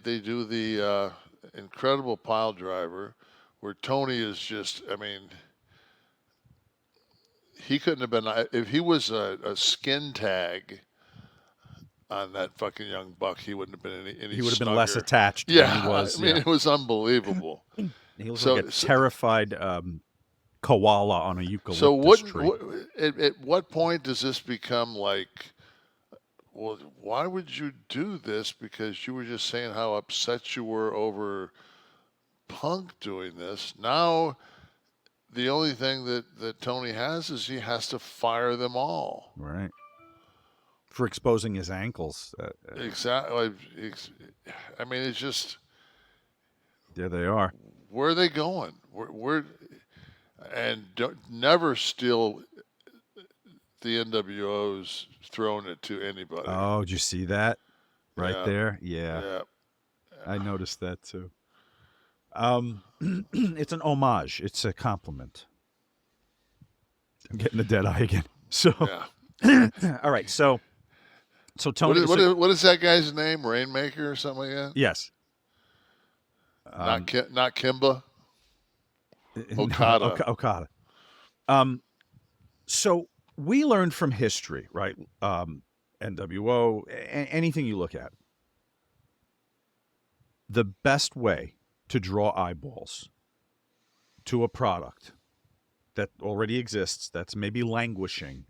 they do the incredible pile driver, where Tony is just, I mean, he couldn't have been, if he was a skin tag on that fucking young buck, he wouldn't have been any He would have been snugger. less attached Yeah, than he was. I mean, it was unbelievable. He looks like a terrified koala on a eucalyptus so tree. At what point does this become like, well, why would you do this? Because you were just saying how upset you were over Punk doing this. Now, the only thing that Tony has is he has to fire them all. Right. For exposing his ankles. Exactly. I mean, it's just. There they are. Where are they going? And never steal the NWO's throwing it to anybody. Oh, did you see that? Right there? Yeah. Yeah. I noticed that too. It's an homage. It's a compliment. I'm getting the dead eye again. So, all right. So Tony. What is that guy's name? Rainmaker or something like that? Yes. Not Kimba. Okada. No, Okada. So we learned from history, right? NWO, anything you look at. The best way to draw eyeballs to a product that already exists, that's maybe languishing,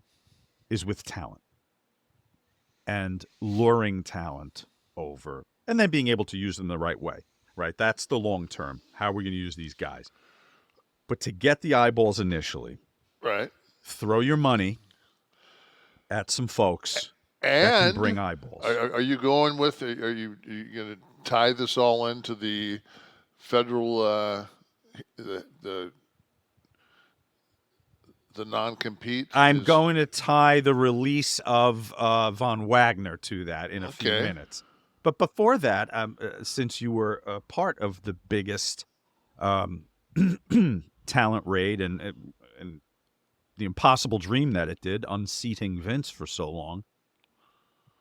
is with talent. And luring talent over, and then being able to use them the right way, right? That's the long term. How are we going to use these guys? But to get the eyeballs initially, right? Throw your money at some folks and that can bring eyeballs. Are you going with? Are you going to tie this all into the federal the non-compete? I'm going to tie the release of Von Wagner to that in a few minutes. But before that, since you were a part of the biggest talent raid and the impossible dream that it did, unseating Vince for so long,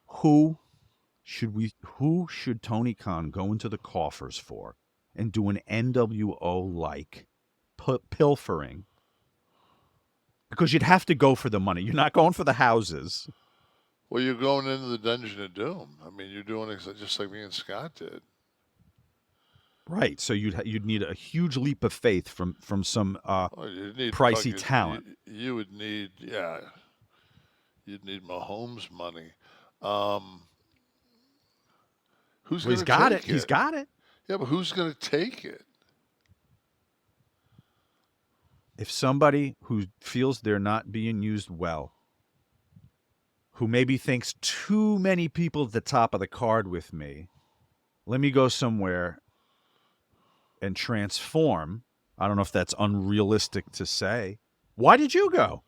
who should Tony Khan go into the coffers for and do an NWO-like pilfering? Because you'd have to go for the money. You're not going for the houses. Well, you're going into the Dungeon of Doom. I mean, you're doing it just like me and Scott did. Right. So you'd need a huge leap of faith from some pricey talent. You would need, you'd need Mahomes money. Who's going to take it? He's got it. Yeah, but who's going to take it? If somebody who feels they're not being used well, who maybe thinks too many people at the top of the card with me, let me go somewhere and transform. I don't know if that's unrealistic to say. Why did you go?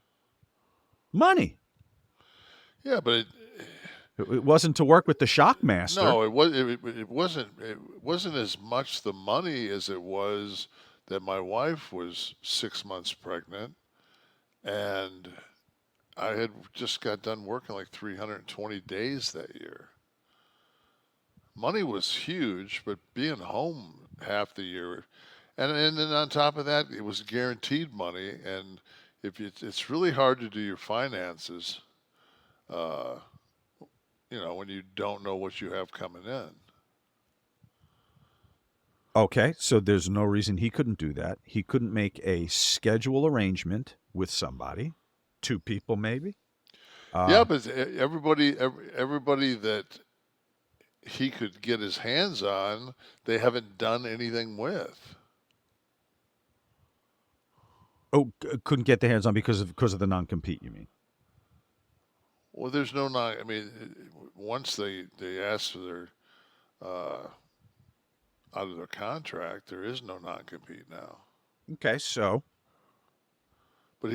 Money. Yeah, but it wasn't to work with the Shockmaster. No, it wasn't. It wasn't as much the money as it was that my wife was 6 months pregnant, and I had just got done working like 320 days that year. Money was huge, but being home half the year, And then on top of that, it was guaranteed money, and it's really hard to do your finances, uh, when you don't know what you have coming in. Okay, so there's no reason he couldn't do that. He couldn't make a schedule arrangement with somebody, 2 people maybe. Yeah, but everybody that he could get his hands on, they haven't done anything with. Oh, couldn't get their hands on because of the non-compete, you mean? Well, there's no non. I mean, once they ask for their out of their contract, there is no non-compete now. Okay, so But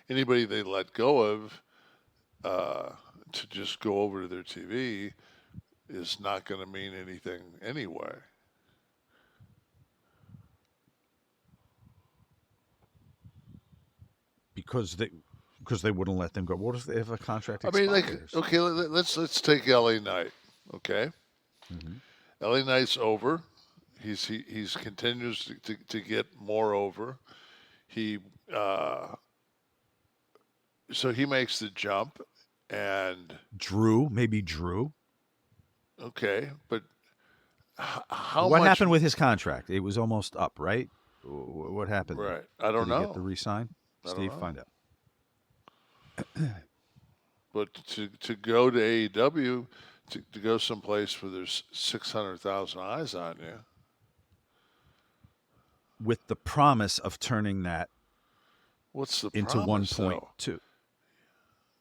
anybody they let go of to just go over to their TV is not going to mean anything anyway. because they wouldn't let them go. What if they have a contract I mean, expires? okay, let's take LA Knight. Okay, LA Knight's over. He's continues to get more over. He so he makes the jump, and Drew. okay, but how What much happened with his contract? It was almost up, right? What happened? Right, I don't Did he know. get the re-sign? I don't Steve, know. find out. But to go to AEW, to go someplace where there's 600,000 eyes on you, With the promise of turning that what's the into promise, 1.2. though?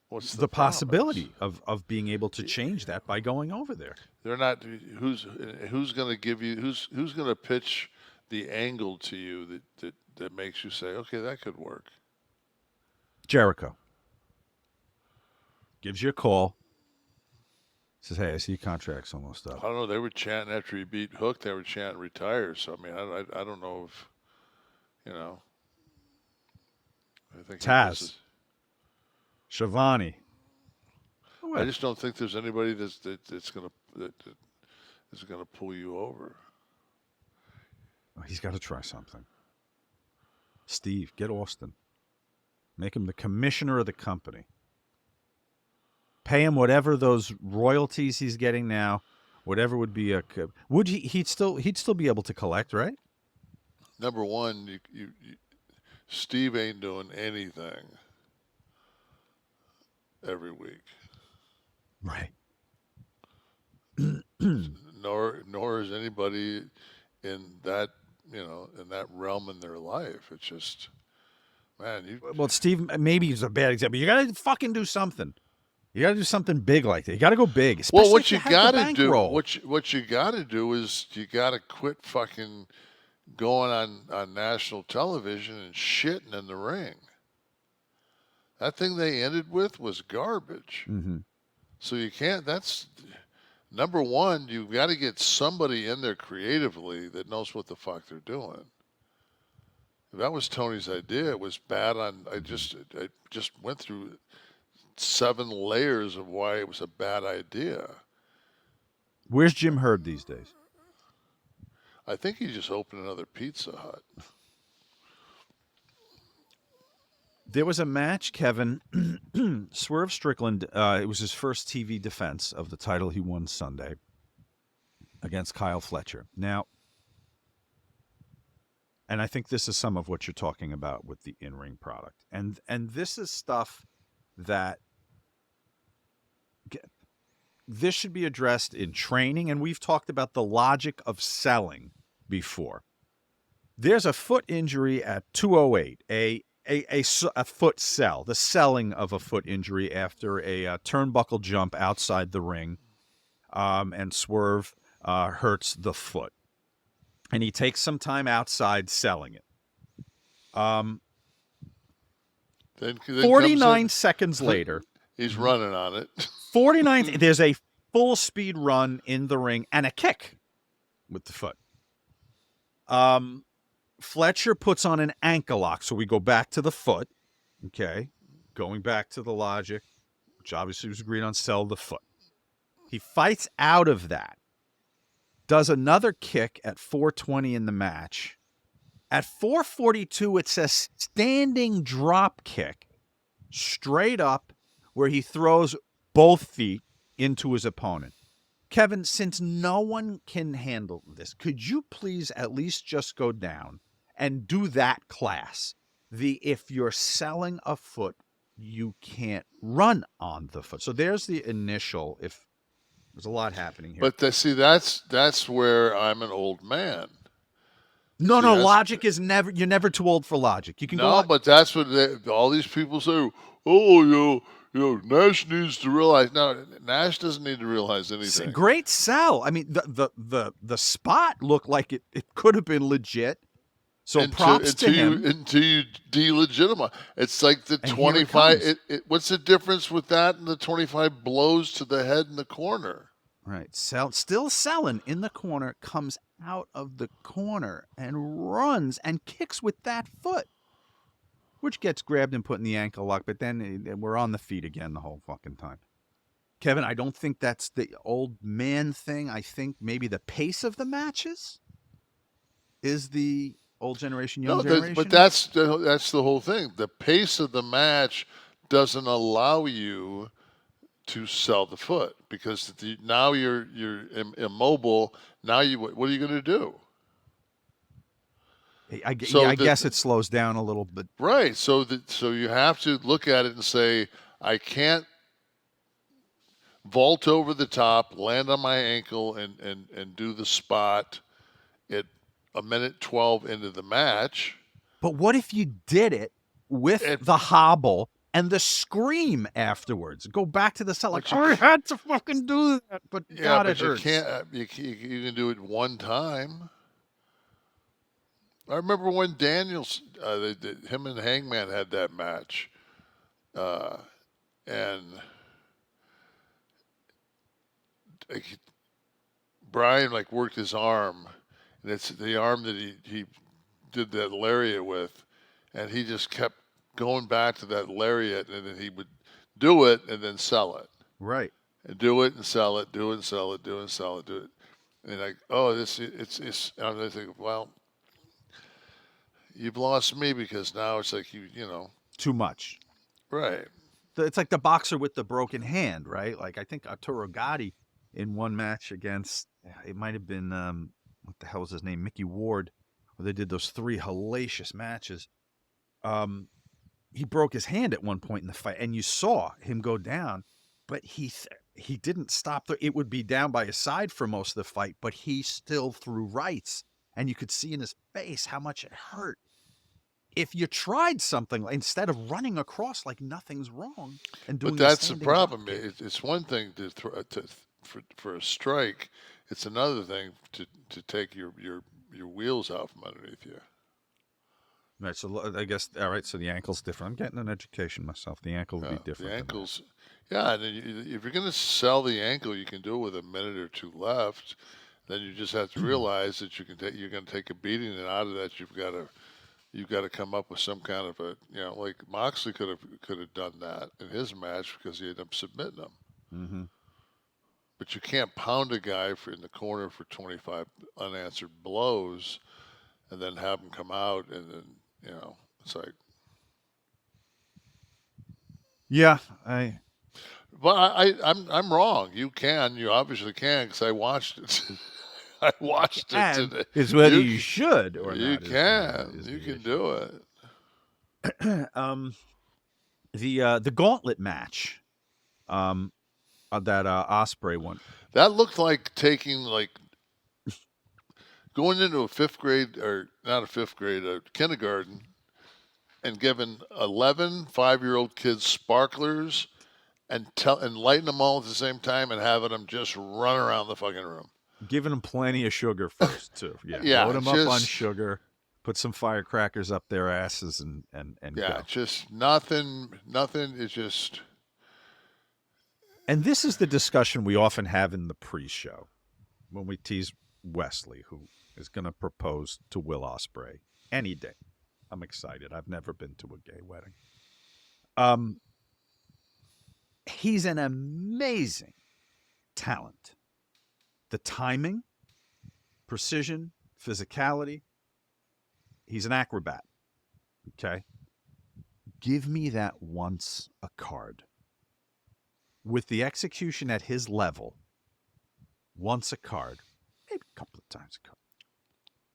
What's The promise? possibility of being able to change that by going over there. They're not. Who's going to give you? Who's going to pitch the angle to you that makes you say, okay, that could work? Jericho gives you a call. Says, hey, I see your contract's almost I up. don't know. They were chanting after he beat Hook. They were chanting retire. So I mean, I don't know if I think Taz. Shivani. I just don't think there's anybody that's going to pull you over. He's got to try something. Steve, get Austin. Make him the commissioner of the company. Pay him whatever those royalties he's getting now, whatever would be a. Would he'd still be able to collect, right? Number one, you Steve ain't doing anything every week. Right. Nor is anybody in that realm in their life. It's just, man. Well, Steve maybe he's a bad example. You got to fucking do something. You got to do something big like that. You got to go big. Well, Especially what you got to do, bankroll. what you got to do is you got to quit fucking going on national television and shitting in the ring. That thing they ended with was garbage. Mm-hmm. So you can't. That's number one. You've got to get somebody in there creatively that knows what the fuck they're doing. That was Tony's idea. It was bad on. I just went through 7 layers of why it was a bad idea. Where's Jim Herd these days? I think he just opened another Pizza Hut. There was a match, Kevin. Swerve Strickland, it was his first TV defense of the title he won Sunday against Kyle Fletcher. Now, and I think this is some of what you're talking about with the in-ring product. And this is stuff that this should be addressed in training, and we've talked about the logic of selling before. There's a foot injury at 208, a foot sell, the selling of a foot injury after a turnbuckle jump outside the ring, and Swerve hurts the foot. And he takes some time outside selling it. Then 49 seconds later. He's running on it. 49, there's a full speed run in the ring and a kick with the foot. Fletcher puts on an ankle lock. So we go back to the foot. Okay. Going back to the logic, which obviously was agreed on, sell the foot. He fights out of that. does another kick at 4:20 in the match. At 4:42, it's a standing drop kick straight up where he throws both feet into his opponent. Kevin, since no one can handle this, could you please at least just go down and do that class? If you're selling a foot, you can't run on the foot. So there's the initial, if there's a lot happening here. But that's where I'm an old man. No, logic is you're never too old for logic. You can go on. But that's what all these people say. Oh, Nash needs to realize. No, Nash doesn't need to realize anything. Great sell. I mean, the spot looked like it could have been legit. So props to him. Until you delegitimize. It's like the 25. What's the difference with that and the 25 blows to the head in the corner? Right. Still selling in the corner, comes out of the corner and runs and kicks with that foot, which gets grabbed and put in the ankle lock. But then we're on the feet again the whole fucking time. Kevin, I don't think that's the old man thing. I think maybe the pace of the matches is the old generation, young generation. But that's the whole thing. The pace of the match doesn't allow you to sell the foot because now you're immobile. Now what are you going to do? I guess it slows down a little bit. Right. So you have to look at it and say, I can't vault over the top, land on my ankle, and do the spot at a minute 12 into the match. But what if you did it with the hobble and the scream afterwards? Go back to the cell like, I had to fucking do that, but God, it hurts. You can do it one time. I remember when Daniels, him and Hangman had that match, and Brian worked his arm, and it's the arm that he did that lariat with, and he just kept going back to that lariat, and then he would do it and then sell it. Right. And do it and sell it, do it and sell it, do it and sell it, do it. And it's I'm thinking, well, you've lost me because now it's like you know. Too much. Right. It's like the boxer with the broken hand, right? Like I think Arturo Gatti in one match against, it might have been, what the hell was his name? Mickey Ward, where they did those 3 hellacious matches. He broke his hand at one point in the fight, and you saw him go down, but he didn't stop. It would be down by his side for most of the fight, but he still threw rights, and you could see in his face how much it hurt. If you tried something instead of running across like nothing's wrong and doing, but that's the problem. It's one thing for a strike. It's another thing to take your wheels out from underneath you. Right, so I guess, all right, so the ankle's different. I'm getting an education myself. The ankle would be different. The ankles, and if you're going to sell the ankle, you can do it with a minute or two left. Then you just have to realize that you're going to take a beating, and out of that, you've got to come up with some kind of a, like Moxley could have done that in his match because he ended up submitting him. Mm-hmm. But you can't pound a guy in the corner for 25 unanswered blows, and then have him come out, and then it's like. Yeah, But I'm wrong. You obviously can, because I watched it. I watched it today. Is whether you should or you not. You can do it. The gauntlet match, that Osprey one. That looked like going into a fifth grade, or not a fifth grade, a kindergarten, and giving 11 5-year-old kids sparklers and lighting them all at the same time and having them just run around the fucking room. Giving them plenty of sugar first, too. Yeah, load them up on sugar, put some firecrackers up their asses, and go. Just nothing is just. And this is the discussion we often have in the pre-show when we tease Wesley, who is going to propose to Will Osprey any day. I'm excited. I've never been to a gay wedding. He's an amazing talent. The timing, precision, physicality. He's an acrobat. Okay. Give me that once a card. With the execution at his level, once a card, maybe a couple of times a card.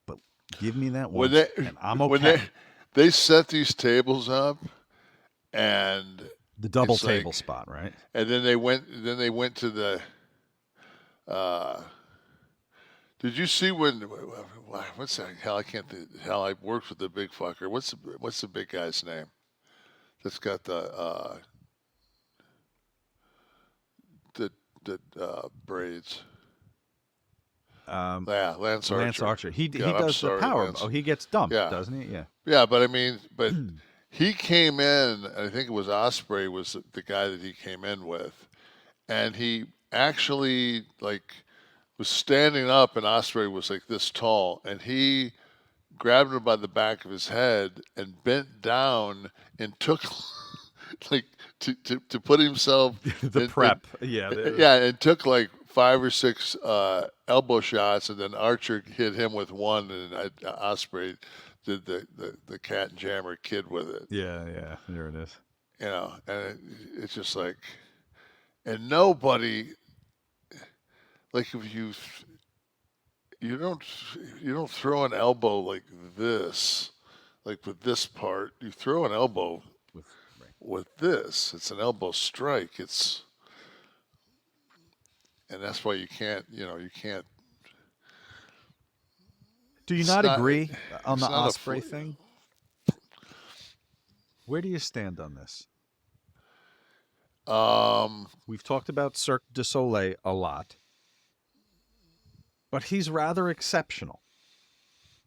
But give me that once, and I'm okay. When they set these tables up, and the double it's table like, spot, right? And then they went to the. Did you see when? What's that? Hell, I can't. Hell, I worked with the big fucker. What's the big guy's name? That's got the braids. Yeah, Lance Archer. Lance Archer. He does the power. Lance. Oh, he gets dumped, doesn't he? Yeah. Yeah, but I mean, he came in. I think it was Osprey was the guy that he came in with, and he actually was standing up, and Osprey was like this tall, and he grabbed him by the back of his head and bent down and took to put himself prep. And took 5 or 6 elbow shots, and then Archer hit him with one, and Osprey did the cat and jammer kid with it. Yeah, there it is. And it's just and nobody, if you don't throw an elbow like this, with this part, you throw an elbow with this. It's an elbow strike. And that's why you can't. Do you not agree on the Osprey thing? Where do you stand on this? We've talked about Cirque du Soleil a lot, but he's rather exceptional.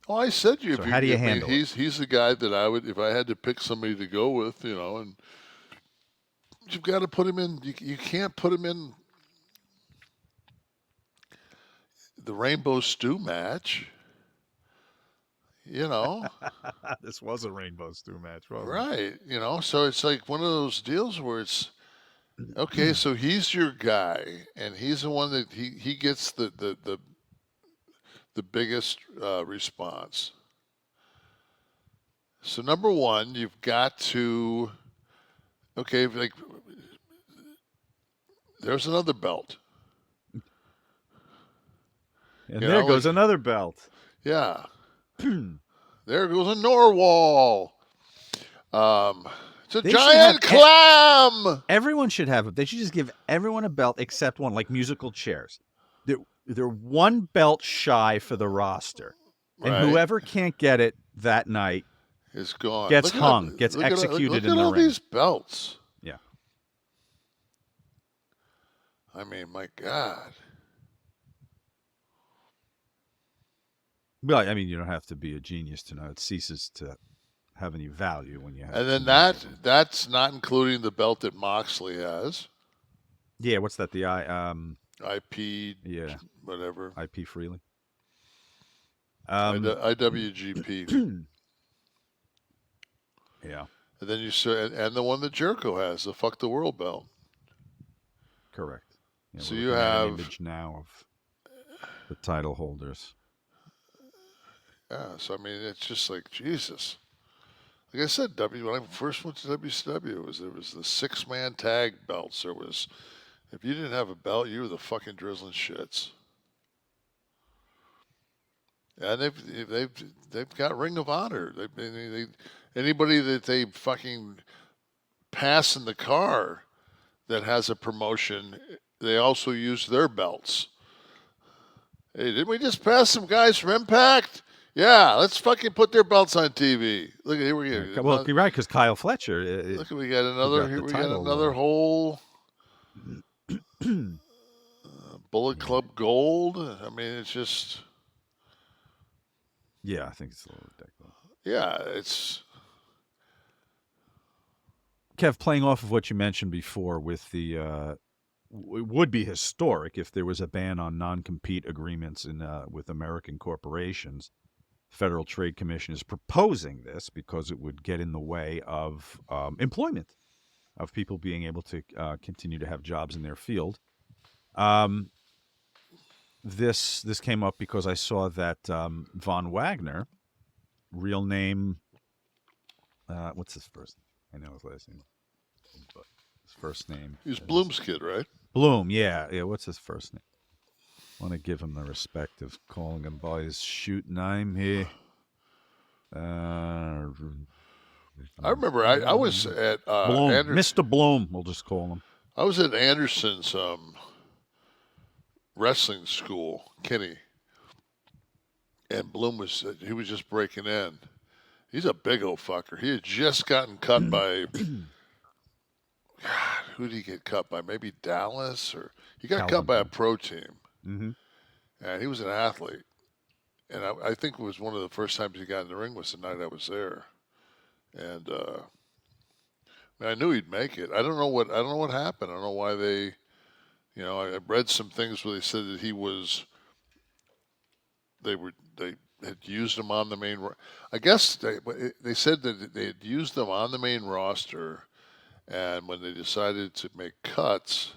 Oh, I said you. So how do you handle it? He's the guy that I would, if I had to pick somebody to go with, and you've got to put him in. You can't put him in the Rainbow Stew match. This was a Rainbow Stew match, wasn't it? Right? So it's one of those deals where it's okay. So he's your guy, and he's the one that he gets the biggest response. So number one, you've got to there's another belt. And there goes another belt. Yeah. There goes a Norwal. It's a giant clam. Everyone should have it. They should just give everyone a belt except one, like musical chairs. They're one belt shy for the roster. And whoever can't get it that night is gone. Gets hung, gets executed in the ring. Look at all these belts. Yeah. I mean, my God. Well, I mean, you don't have to be a genius to know it ceases to have any value when you have. And then that's not including the belt that Moxley has. Yeah, what's that? The IP. Yeah. Whatever. IP Freely. IWGP. Yeah. And then and the one that Jericho has, the Fuck the World belt. Correct. Yeah, so you have an image now of the title holders. Yeah, so I mean, it's just Jesus. Like I said, when I first went to WCW, there was the 6-man tag belts. There was, if you didn't have a belt, you were the fucking drizzling shits. And they've got Ring of Honor. Anybody that they fucking pass in the car that has a promotion, they also use their belts. Hey, didn't we just pass some guys from Impact? Yeah, let's fucking put their belts on TV. Look, here we go. Well, you're right, because Kyle Fletcher. Look, we got another whole Bullet Club Gold. I mean, it's just. Yeah, I think it's a little ridiculous. Yeah, it's. Kev, playing off of what you mentioned before with the, it would be historic if there was a ban on non-compete agreements with American corporations. Federal Trade Commission is proposing this because it would get in the way of employment, of people being able to continue to have jobs in their field. this came up because I saw that Von Wagner, real name, what's his first name? I know his last name, but his first name He's is Bloom's kid, right? Bloom. Yeah. What's his first name? I want to give him the respect of calling him by his shoot name here. I remember I was at Bloom, Mr. Bloom. We'll just call him. I was at Anderson's wrestling school, Kenny, and Bloom was just breaking in. He's a big old fucker. He had just gotten cut by. God, who did he get cut by? Maybe Dallas, or he got cut by a pro team. Mm-hmm. And he was an athlete, and I think it was one of the first times he got in the ring was the night I was there, and I knew he'd make it. I don't know what happened. I don't know why they, I read some things where they said that they had used him on the main. I guess they said that they had used them on the main roster, and when they decided to make cuts,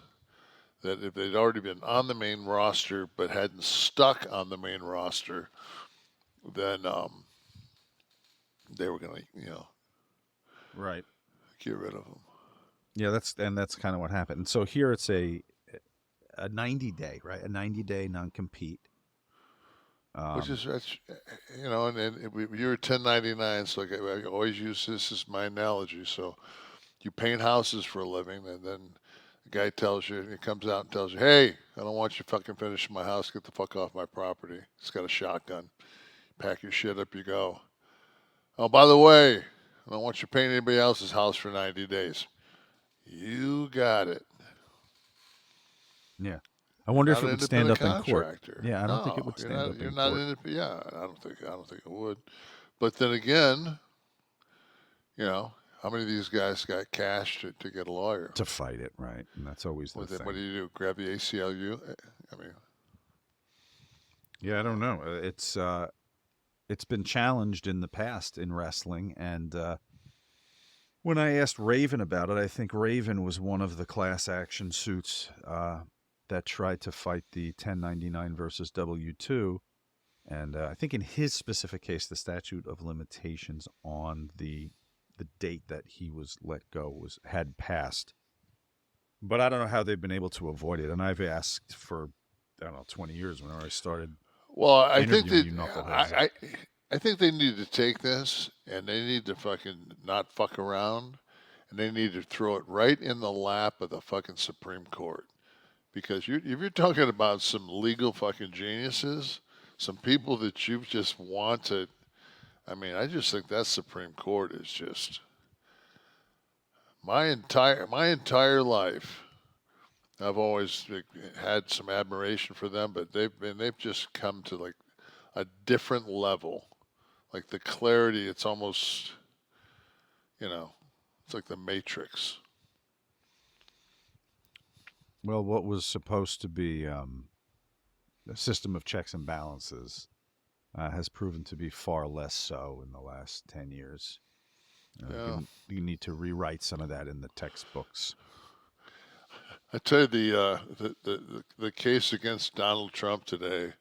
that if they'd already been on the main roster but hadn't stuck on the main roster, then they were going to, right, get rid of them. Yeah, that's kind of what happened. And so here it's a 90-day, right? A 90-day non-compete. Which is, that's, and then you're 1099, so I always use this as my analogy. So you paint houses for a living, and then the guy tells you, and he comes out and tells you, hey, I don't want you fucking finishing my house. Get the fuck off my property. He's got a shotgun. Pack your shit up, you go. Oh, by the way, I don't want you painting anybody else's house for 90 days. You got it. Yeah. I wonder if it would stand up in court. Yeah, I don't No, think it would stand up in court. Yeah, I don't think it would. But then again, how many of these guys got cash to get a lawyer? To fight it, right? And that's always the thing. What do you do? Grab the ACLU? I mean, yeah, I don't know. It's been challenged in the past in wrestling, and when I asked Raven about it, I think Raven was one of the class action suits that tried to fight the 1099 versus W2. And I think in his specific case, the statute of limitations on the date that he was let go had passed. But I don't know how they've been able to avoid it. And I've asked for, 20 years whenever I started. Well, I think that I think they need to take this and they need to fucking not fuck around, and they need to throw it right in the lap of the fucking Supreme Court. Because if you're talking about some legal fucking geniuses, some people that you just want to, I just think that Supreme Court is just my entire life. I've always had some admiration for them, but they've just come to like a different level. Like the clarity, it's almost, it's like the Matrix. Well, what was supposed to be a system of checks and balances has proven to be far less so in the last 10 years. You need to rewrite some of that in the textbooks. I tell you, the case against Donald Trump today.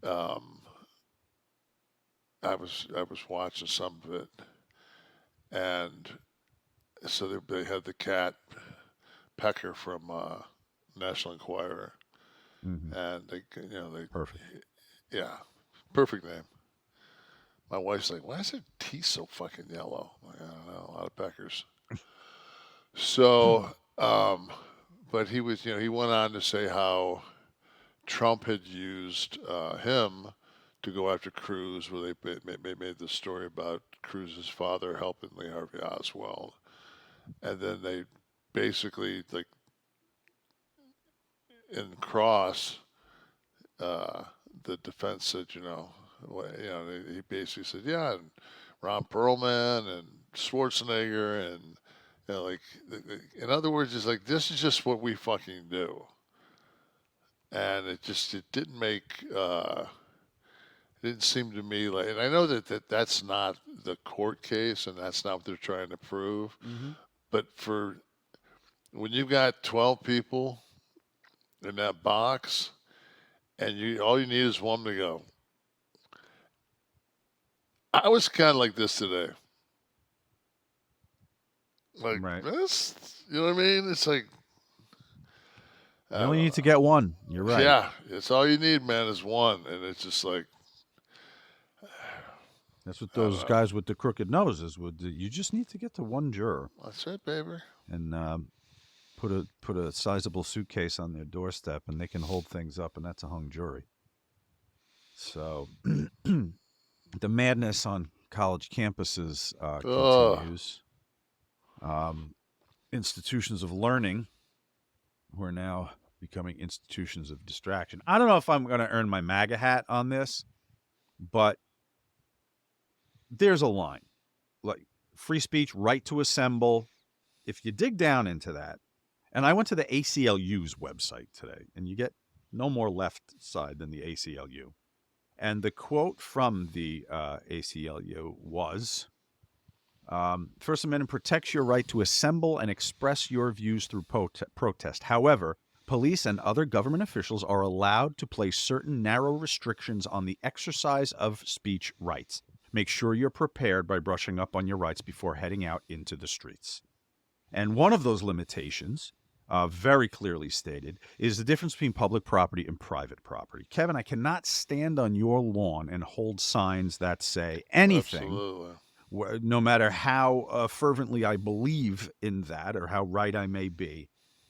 I was watching some of it, and so they had the cat Pecker from National Enquirer, and they Perfect. Yeah, perfect name. My wife's like, why is her teeth so fucking yellow? I'm like, I don't know, a lot of Peckers. So, but he was, he went on to say how Trump had used him to go after Cruz, where they made the story about Cruz's father helping Lee Harvey Oswald, and then they basically in cross, the defense said, he basically said, yeah, and Ron Perlman and Schwarzenegger and in other words, it's like this is just what we fucking do, and it didn't make. It didn't seem to me like, and I know that's not the court case, and that's not what they're trying to prove. But when you've got 12 people in that box, and all you need is one to go. I was kind of like this today. Like Right. this, you know what I mean? It's like I You only don't need to get one. You're know. right. Yeah, it's all you need, man, is one, and it's just like That's what I don't those know. guys with the crooked noses would do. You just need to get to one juror That's it, baby. and put a sizable suitcase on their doorstep, and they can hold things up, and that's a hung jury. So the madness on college campuses continues. Institutions of learning who are now becoming institutions of distraction. I don't know if I'm going to earn my MAGA hat on this, but there's a line. Like free speech, right to assemble. If you dig down into that, and I went to the ACLU's website today, and you get no more left side than the ACLU. And the quote from the ACLU was, First Amendment protects your right to assemble and express your views through protest. However, police and other government officials are allowed to place certain narrow restrictions on the exercise of speech rights. Make sure you're prepared by brushing up on your rights before heading out into the streets. And one of those limitations, very clearly stated, is the difference between public property and private property. Kevin, I cannot stand on your lawn and hold signs that say anything, Absolutely. no matter how fervently I believe in that or how right I may be.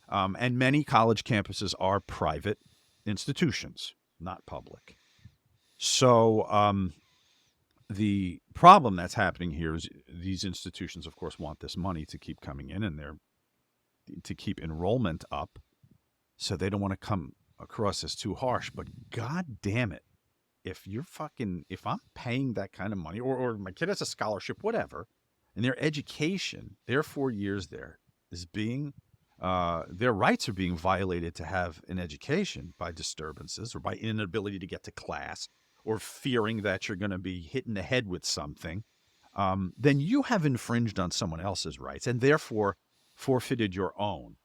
And many college campuses are private institutions, not public. So the problem that's happening here is these institutions, of course, want this money to keep coming in, and to keep enrollment up, so they don't want to come across as too harsh. But God damn it, if I'm paying that kind of money, or my kid has a scholarship, whatever, and their education, their 4 years there is being, their rights are being violated to have an education by disturbances or by inability to get to class or fearing that you're going to be hit in the head with something, then you have infringed on someone else's rights and therefore forfeited your own.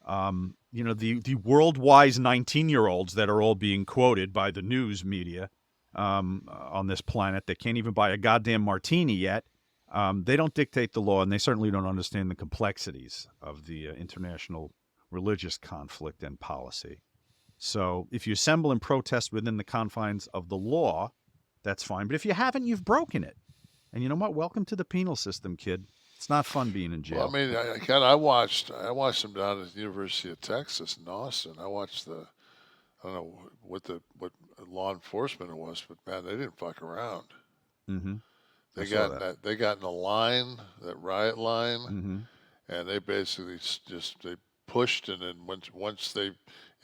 The world-wise 19-year-olds that are all being quoted by the news media on this planet that can't even buy a goddamn martini yet, they don't dictate the law, and they certainly don't understand the complexities of the international religious conflict and policy. So if you assemble and protest within the confines of the law, that's fine. But if you haven't, you've broken it. And you know what? Welcome to the penal system, kid. It's not fun being in jail. Well, I mean, I watched them down at the University of Texas in Austin. I watched I don't know what law enforcement it was, but man, they didn't fuck around. Mm-hmm. They got in a line, that riot line, Mm-hmm. and they basically they pushed, and then once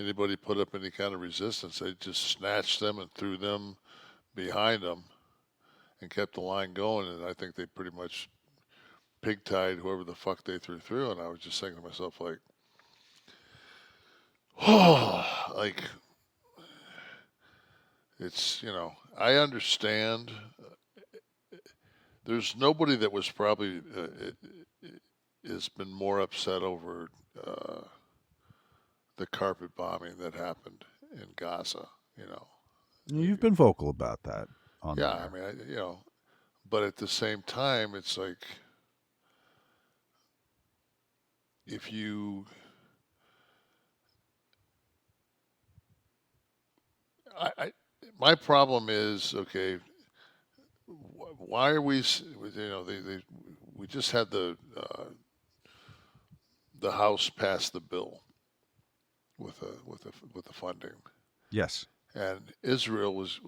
anybody put up any kind of resistance, they just snatched them and threw them behind them, and kept the line going. And I think they pretty much pig-tied whoever the fuck they threw through. And I was just thinking to myself, like, oh, like, it's, I understand. There's nobody that was probably has been more upset over the carpet bombing that happened in Gaza. You've been vocal about that on Yeah, there. I mean, but at the same time, it's like if you, my problem is, okay, why are we, we just had the House pass the bill with the funding. Yes. And Israel was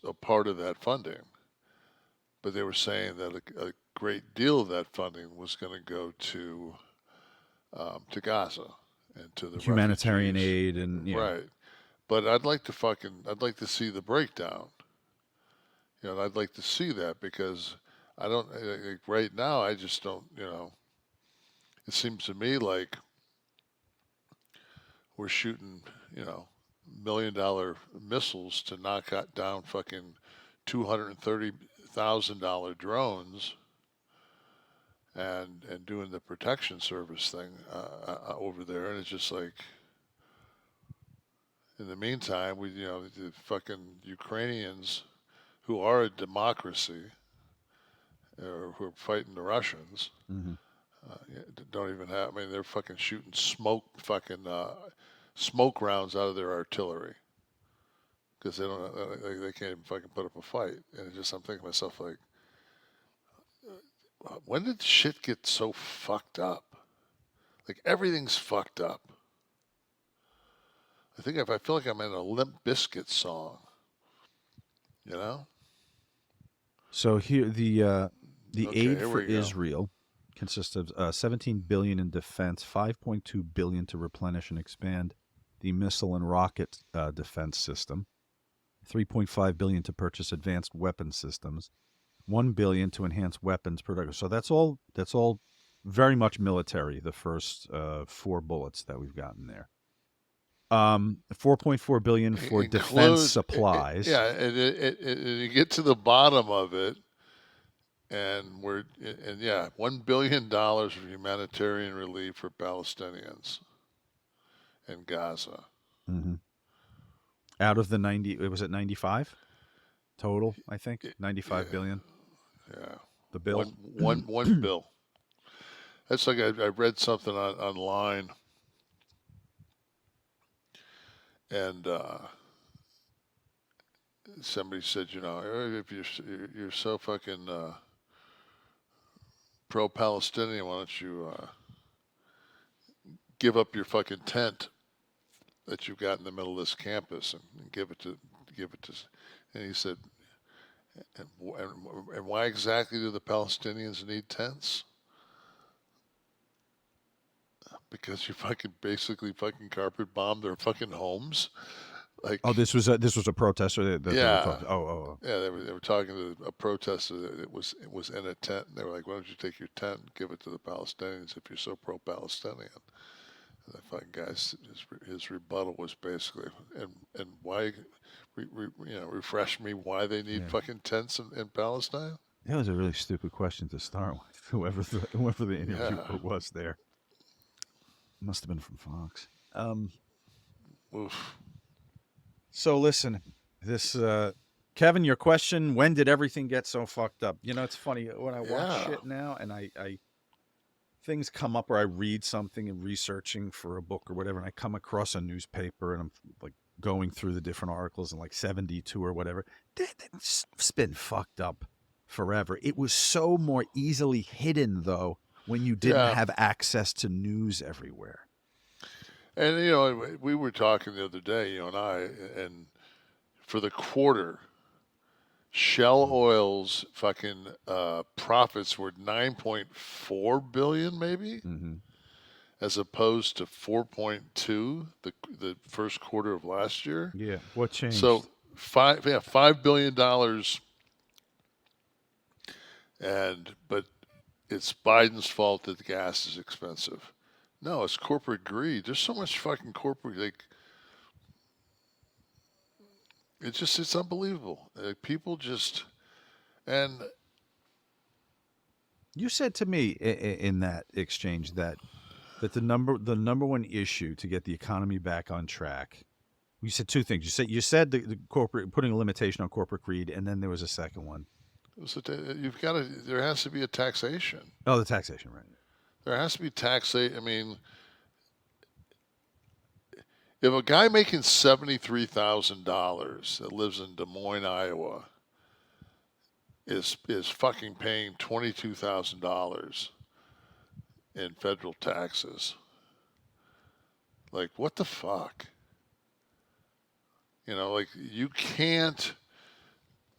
a part of that funding, but they were saying that a great deal of that funding was going to go to Gaza and to the Humanitarian refugees. aid and Right. But I'd like to see the breakdown. I'd like to see that, because I don't, right now, I just don't, it seems to me like we're shooting, $1 million missiles to knock out down fucking $230,000 drones, and doing the protection service thing over there, and it's just like, In the meantime, the fucking Ukrainians, who are a democracy, who are fighting the Russians, Mm-hmm. don't even have. I mean, they're fucking shooting smoke rounds out of their artillery because they can't even fucking put up a fight. And I'm thinking to myself like, when did shit get so fucked up? Like everything's fucked up. I feel like I'm in a Limp Bizkit song, you know? So here the Okay, aid here for we go. Israel consists of 17 billion in defense, 5.2 billion to replenish and expand the missile and rocket defense system, 3.5 billion to purchase advanced weapon systems, 1 billion to enhance weapons production. So that's all very much military, the first 4 bullets that we've gotten there. 4.4 billion for defense supplies. And you get to the bottom of it, and $1 billion for humanitarian relief for Palestinians in Gaza. Mm-hmm. Out of the 90, was it 95 total? I think 95 billion. Yeah, The bill. One bill. That's like I read something online, and somebody said, if you're so fucking pro-Palestinian, why don't you give up your fucking tent that you've got in the middle of this campus and give it to. And he said, and why exactly do the Palestinians need tents? Because you basically carpet bombed their fucking homes. Like, this was a protester that they were talking. Yeah, they were talking to a protester that was in a tent, and they were like, "Why don't you take your tent and give it to the Palestinians if you're so pro-Palestinian?" And the fucking guy's his rebuttal was basically, and why, refresh me why they need fucking tents in Palestine. That was a really stupid question to start with. Whoever the interviewer was there. Must have been from Fox. Oof. So listen, this Kevin, your question: when did everything get so fucked up? It's funny when I watch shit now, and I things come up, or I read something and researching for a book or whatever, and I come across a newspaper, and I'm like going through the different articles in like 72 or whatever. That's been fucked up forever. It was so more easily hidden though when you didn't have access to news everywhere. And we were talking the other day, you and I, and for the quarter, Shell Oil's fucking profits were 9.4 billion, maybe, as opposed to 4.2 the first quarter of last year. Yeah, what changed? So $5 billion, but it's Biden's fault that the gas is expensive. No, it's corporate greed. There's so much fucking corporate, it's unbelievable. People just, and you said to me in that exchange that the number one issue to get the economy back on track. You said two things. You said the corporate, putting a limitation on corporate greed, and then there was a second one. There has to be a taxation. Oh, the taxation, right? There has to be taxation. I mean, if a guy making $73,000 that lives in Des Moines, Iowa, is fucking paying $22,000 in federal taxes, like, what the fuck? You can't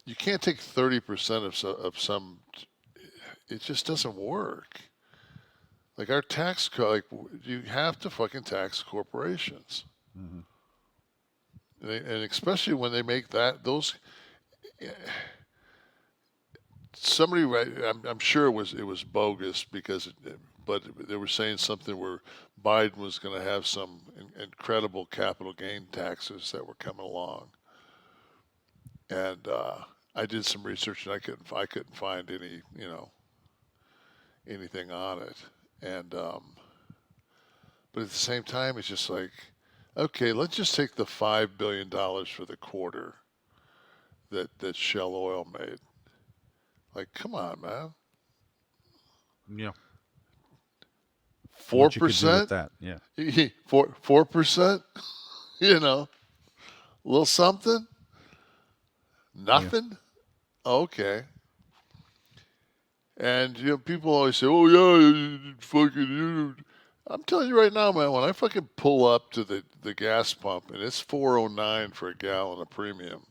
take 30% of some. It just doesn't work. Like our tax code, you have to fucking tax corporations, and especially when they make those. Somebody, I'm sure it was bogus but they were saying something where Biden was going to have some incredible capital gain taxes that were coming along, and I did some research and I couldn't find any anything on it, and but at the same time it's just like Okay, let's just take the $5 billion for the quarter that Shell Oil made. Like, come on, man. Yeah. Four What you could do with percent, that? Yeah. 4%. You know, a little something. Nothing. Okay. And people always say, "Oh yeah, fucking." I'm telling you right now, man. When I fucking pull up to the gas pump and it's 4.09 for a gallon of premium,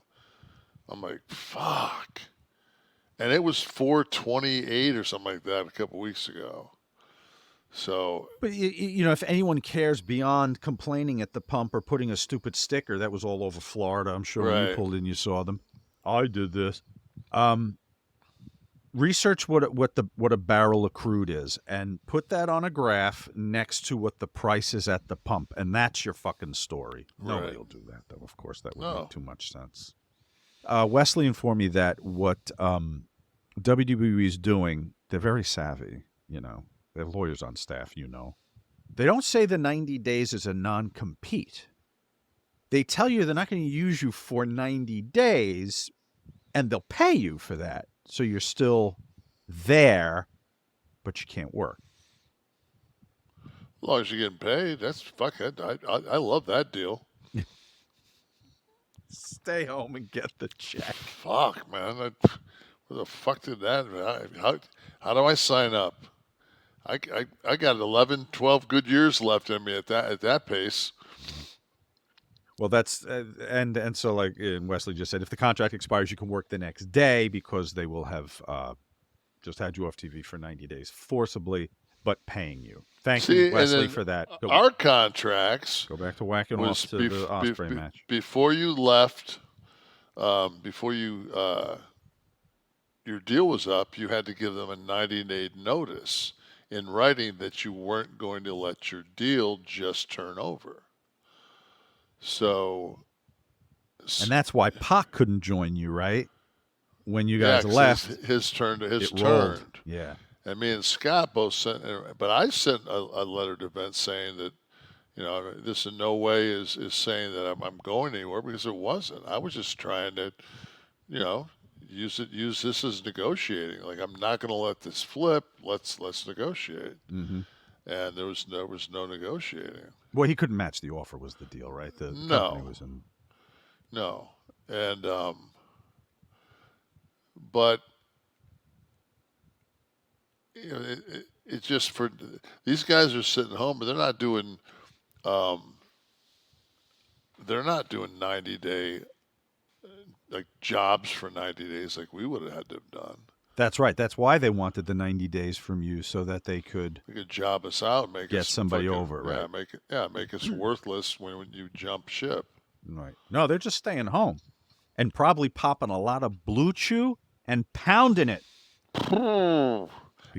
I'm like, fuck. And it was 4.28 or something like that a couple weeks ago. So, But if anyone cares beyond complaining at the pump or putting a stupid sticker, that was all over Florida. I'm sure when you right. pulled in, you saw them. I did this. Research what a barrel of crude is, and put that on a graph next to what the price is at the pump, and that's your fucking story. Nobody Right. will do that, though. Of course, that would No. make too much sense. Wesley informed me that what WWE is doing, they're very savvy. They have lawyers on staff. They don't say the 90 days is a non-compete. They tell you they're not going to use you for 90 days, and they'll pay you for that. So you're still there, but you can't work. As long as you're getting paid, that's fuck it. I love that deal. Stay home and get the check. Fuck, man. Where the fuck did that? How do I sign up? I got 11, 12 good years left in me at that pace. Well, that's and so like Wesley just said, if the contract expires, you can work the next day because they will have just had you off TV for 90 days forcibly, but paying you. Thank you, Wesley, for that. Our contracts go back to whacking off to the Osprey match. Before you left, before you your deal was up, you had to give them a 90-day notice in writing that you weren't going to let your deal just turn over. So, and that's why Pac couldn't join you, right? When you guys left, his turn. Rolled. Yeah. And me and Scott both sent, but I sent a letter to Vince saying that, this in no way is saying that I'm going anywhere, because it wasn't. I was just trying to, use this as negotiating. Like, I'm not going to let this flip. Let's negotiate. Mm-hmm. And there was no negotiating. Well, he couldn't match the offer was the deal, right? The company was in. No. And but it's just for these guys are sitting home, but they're not doing 90-day like jobs for 90 days like we would have had to have done. That's right. That's why they wanted the 90 days from you, so that they could job us out, get somebody over, right? Make us worthless when you jump ship. Right. No, they're just staying home and probably popping a lot of BLUECHEW and pounding it.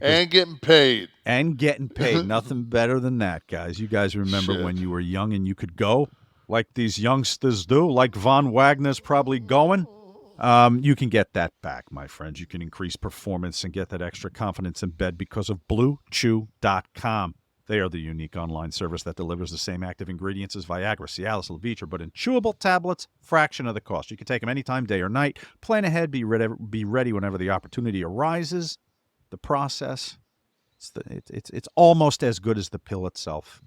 And getting paid. And getting paid. Nothing better than that, guys. You guys remember when you were young and you could go like these youngsters do, like Von Wagner's probably going? You can get that back, my friends. You can increase performance and get that extra confidence in bed because of BLUECHEW.com. They are the unique online service that delivers the same active ingredients as Viagra, Cialis, Levitra, but in chewable tablets, fraction of the cost. You can take them anytime, day or night. Plan ahead, be ready whenever the opportunity arises. The process, it's almost as good as the pill itself.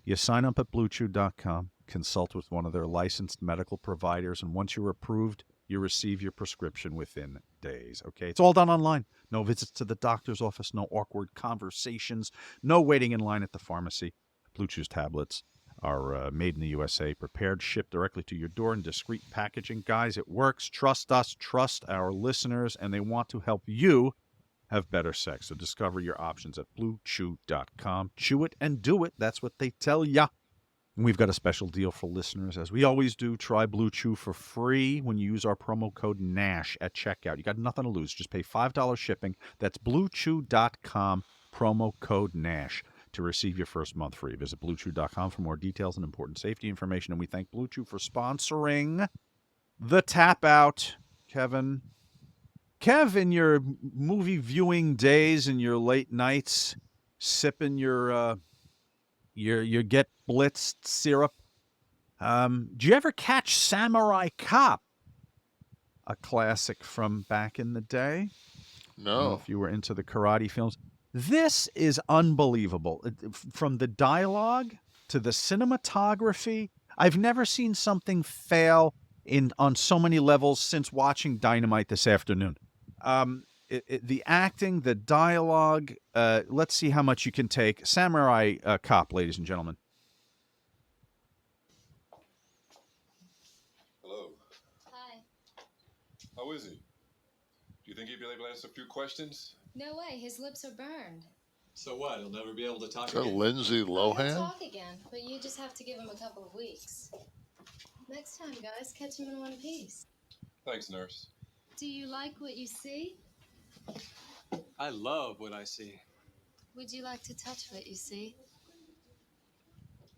You sign up at BLUECHEW.com, consult with one of their licensed medical providers, and once you're approved, you receive your prescription within days, okay? It's all done online. No visits to the doctor's office, no awkward conversations, no waiting in line at the pharmacy. BLUECHEW's tablets are made in the USA, prepared, shipped directly to your door in discreet packaging. Guys, it works. Trust us, trust our listeners, and they want to help you have better sex. So discover your options at BLUECHEW.com. Chew it and do it. That's what they tell ya. And we've got a special deal for listeners. As we always do, try BLUECHEW for free when you use our promo code NASH at checkout. You got nothing to lose. Just pay $5 shipping. That's BLUECHEW.com, promo code NASH to receive your first month free. Visit BLUECHEW.com for more details and important safety information. And we thank BLUECHEW for sponsoring the Tap Out. Kev, in your movie viewing days and your late nights, sipping your Get Blitzed syrup, Do you ever catch Samurai Cop? A classic from back in the day. I don't know No. if you were into the karate films. This is unbelievable. From the dialogue to the cinematography, I've never seen something fail on so many levels since watching Dynamite this afternoon. The acting, the dialogue. Let's see how much you can take. Samurai Cop, ladies and gentlemen. Hello. Hi. How is he? Do you think he'd be able to ask a few questions? No way, his lips are burned. So what? He'll never be able to talk Is that again? Lindsay Oh, he'll Lohan? talk again, but you just have to give him a couple of weeks. Next time, guys, catch him in one piece. Thanks, nurse. Do you like what you see? I love what I see. Would you like to touch what you see?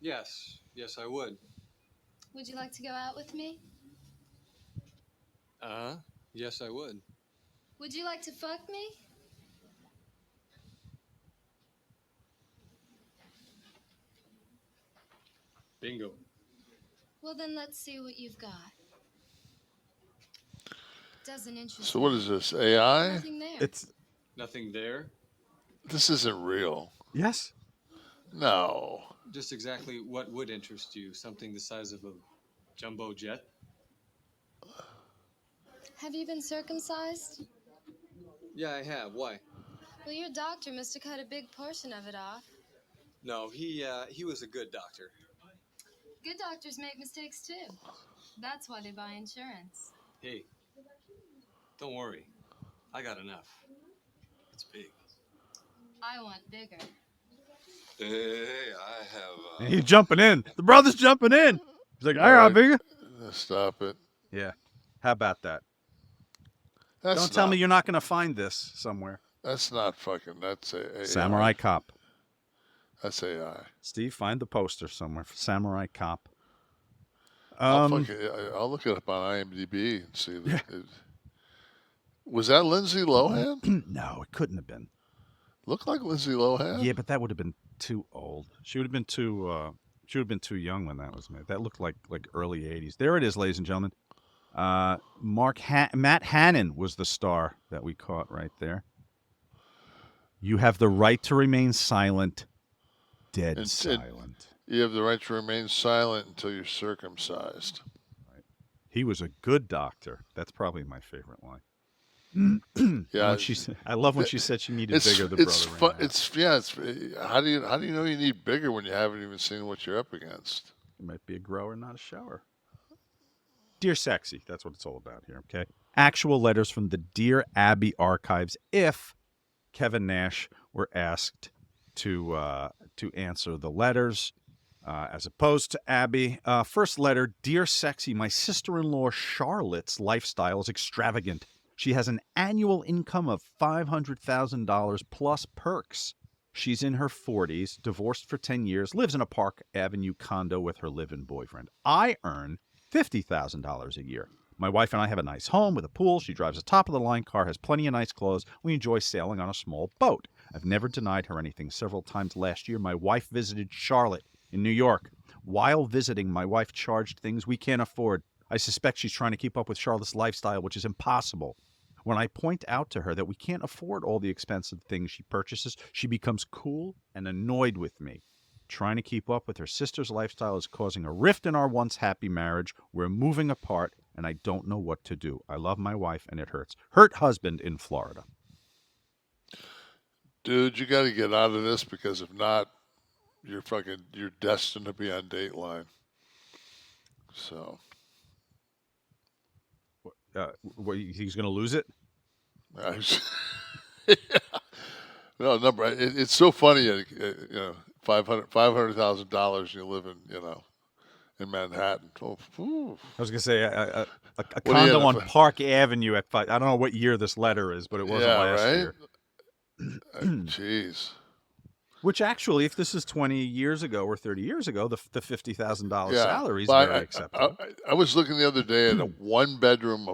Yes. Yes, I would. Would you like to go out with me? Uh-huh. Yes, I would. Would you like to fuck me? Bingo. Well, then let's see what you've got. Doesn't interest So what me. is this, AI? Nothing there. It's Nothing there? This isn't real. yes. No. Just exactly what would interest you? Something the size of a jumbo jet? Have you been circumcised? Yeah, I have. Why? Well, your doctor must have cut a big portion of it off. No, he was a good doctor. Good doctors make mistakes, too. That's why they buy insurance. Hey, don't worry. I got enough. It's big. I want bigger. Hey, I have, And he's jumping in. The brother's jumping in. He's like, all right, bigger. Stop it. Yeah. How about that? That's Don't tell not- me you're not going to find this somewhere. That's not fucking. That's AI. Samurai Cop. That's AI. Steve, find the poster somewhere for Samurai Cop. I'll look it up on IMDb and see that. Was that Lindsay Lohan? No, it couldn't have been. Looked like Lindsay Lohan. Yeah, but that would have been too old. She would have been too. She would have been too young when that was made. That looked like early '80s. There it is, ladies and gentlemen. Matt Hannon was the star that we caught right there. You have the right to remain silent. Dead silent. You have the right to remain silent until you're circumcised. Right. He was a good doctor. That's probably my favorite line. Yeah, I love when she said she needed bigger. The brother. How do you know you need bigger when you haven't even seen what you're up against? It might be a grower, not a shower. Dear Sexy, that's what it's all about here. Okay, actual letters from the Dear Abby archives. If Kevin Nash were asked to answer the letters, as opposed to Abby. First letter, Dear Sexy, my sister-in-law Charlotte's lifestyle is extravagant. She has an annual income of $500,000 plus perks. She's in her 40s, divorced for 10 years, lives in a Park Avenue condo with her live-in boyfriend. I earn $50,000 a year. My wife and I have a nice home with a pool. She drives a top-of-the-line car, has plenty of nice clothes. We enjoy sailing on a small boat. I've never denied her anything. Several times last year, my wife visited Charlotte in New York. While visiting, my wife charged things we can't afford. I suspect she's trying to keep up with Charlotte's lifestyle, which is impossible. When I point out to her that we can't afford all the expensive things she purchases, she becomes cool and annoyed with me. Trying to keep up with her sister's lifestyle is causing a rift in our once happy marriage. We're moving apart, and I don't know what to do. I love my wife, and it hurts. Hurt husband in Florida. Dude, you got to get out of this, because if not, you're destined to be on Dateline. So. He's going to lose it? Yeah. No, it's so funny. $500,000. You live in Manhattan. Oh, I was going to say a condo on Park Avenue at 5. I don't know what year this letter is, but it wasn't last year. Jeez. Which actually, if this is 20 years ago or 30 years ago, the $50,000 salary is very acceptable. I was looking the other day at a one-bedroom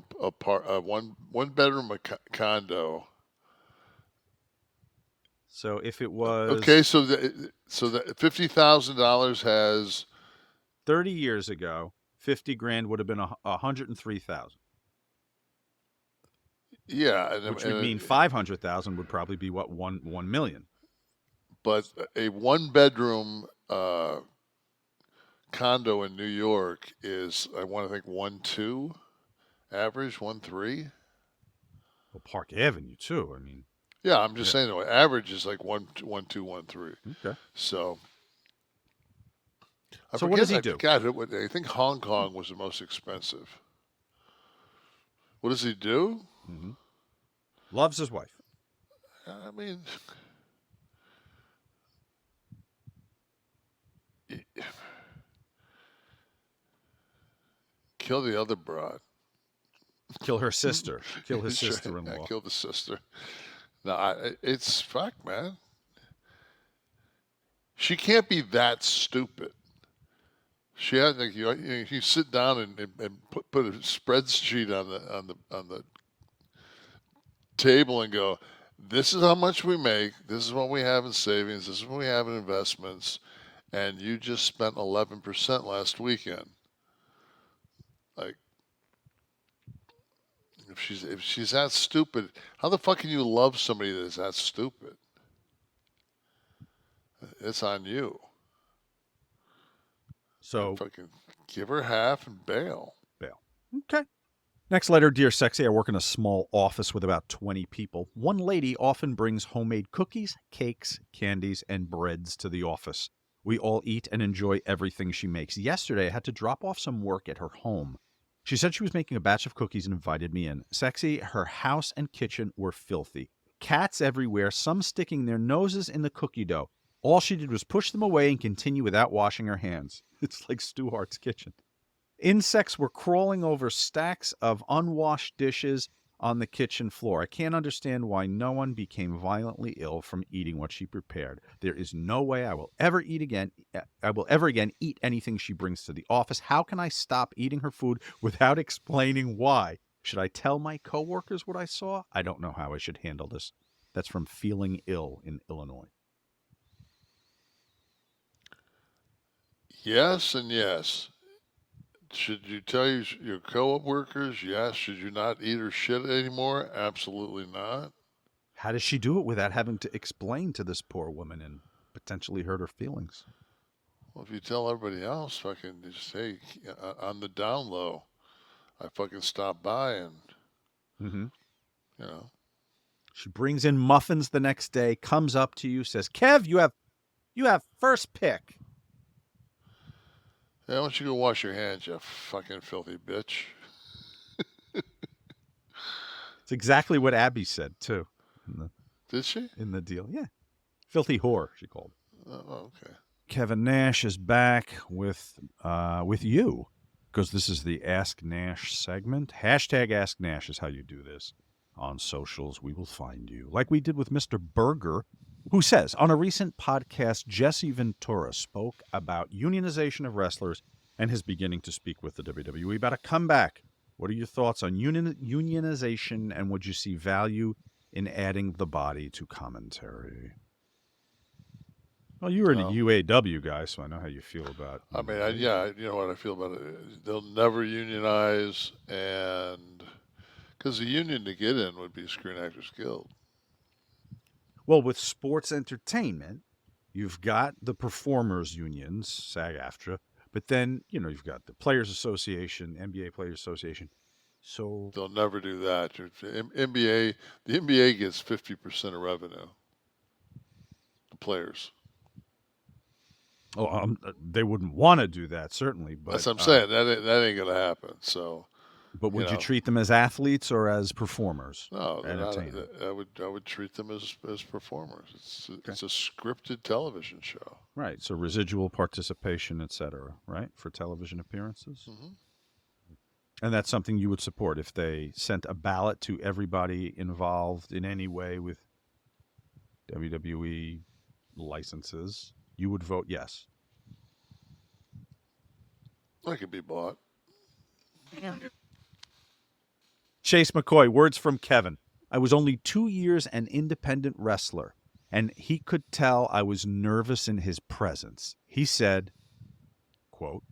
condo. So if it was okay, so the $50,000 has 30 years ago, 50 grand would have been 103,000. Yeah, Which would mean 500,000 would probably be what 1 million. But a one-bedroom condo in New York is, I want to think 1.2 average, 1.3. Well, Park Avenue too. I mean, yeah, I'm just saying though, average is like 1.2, 1.3. Okay. So. So what does he do? I think Hong Kong was the most expensive. What does he do? Mm-hmm. Loves his wife. I mean, kill the other broad. Kill her sister. Kill his sister-in-law. Yeah, kill the sister. No, it's fuck, man. She can't be that stupid. She had like you sit down and put a spreadsheet on the table and go, this is how much we make, this is what we have in savings, this is what we have in investments, and you just spent 11% last weekend. Like, if she's that stupid, how the fuck can you love somebody that is that stupid? It's on you. So fucking give her half and bail. Bail. Okay. Next letter, Dear Sexy, I work in a small office with about 20 people. One lady often brings homemade cookies, cakes, candies, and breads to the office. We all eat and enjoy everything she makes. Yesterday, I had to drop off some work at her home. She said she was making a batch of cookies and invited me in. Sexy, her house and kitchen were filthy. Cats everywhere, some sticking their noses in the cookie dough. All she did was push them away and continue without washing her hands. It's like Stu Hart's kitchen. Insects were crawling over stacks of unwashed dishes on the kitchen floor. I can't understand why no one became violently ill from eating what she prepared. There is no way I will ever again eat anything she brings to the office. How can I stop eating her food without explaining why? Should I tell my coworkers what I saw? I don't know how I should handle this. That's from Feeling Ill in Illinois. Yes and yes. Should you tell your co-workers? Yes. Should you not eat her shit anymore? Absolutely not. How does she do it without having to explain to this poor woman and potentially hurt her feelings? Well, if you tell everybody else, fucking just, hey, on the down low, I fucking stopped by and, you know. She brings in muffins the next day, comes up to you, says, Kev, you have first pick. Yeah, why don't you go wash your hands, you fucking filthy bitch. It's exactly what Abby said, too. Did she? In the deal, yeah. Filthy whore, she called. Oh, okay. Kevin Nash is back with you, because this is the Ask Nash segment. Hashtag Ask Nash is how you do this. On socials, we will find you. Like we did with Mr. Berger, who says, on a recent podcast, Jesse Ventura spoke about unionization of wrestlers and his beginning to speak with the WWE about a comeback. What are your thoughts on unionization, and would you see value in adding the body to commentary? Well, you were a UAW guy, so I know how you feel about it. I mean, you know what I feel about it. They'll never unionize, and because the union to get in would be Screen Actors Guild. Well, with sports entertainment, you've got the performers unions, SAG-AFTRA, but then, you've got the Players Association, NBA Players Association. So they'll never do that. The NBA gets 50% of revenue. The players. Oh, they wouldn't want to do that, certainly. But that's what I'm saying. That ain't going to happen. So. But would you treat them as athletes or as performers? No, I would treat them as performers. It's a scripted television show. Right. So residual participation, etc. Right, for television appearances. Mm-hmm. And that's something you would support if they sent a ballot to everybody involved in any way with WWE licenses. You would vote yes. I could be bought. Yeah. Chase McCoy, words from Kevin. I was only 2 years an independent wrestler, and he could tell I was nervous in his presence. He said, quote,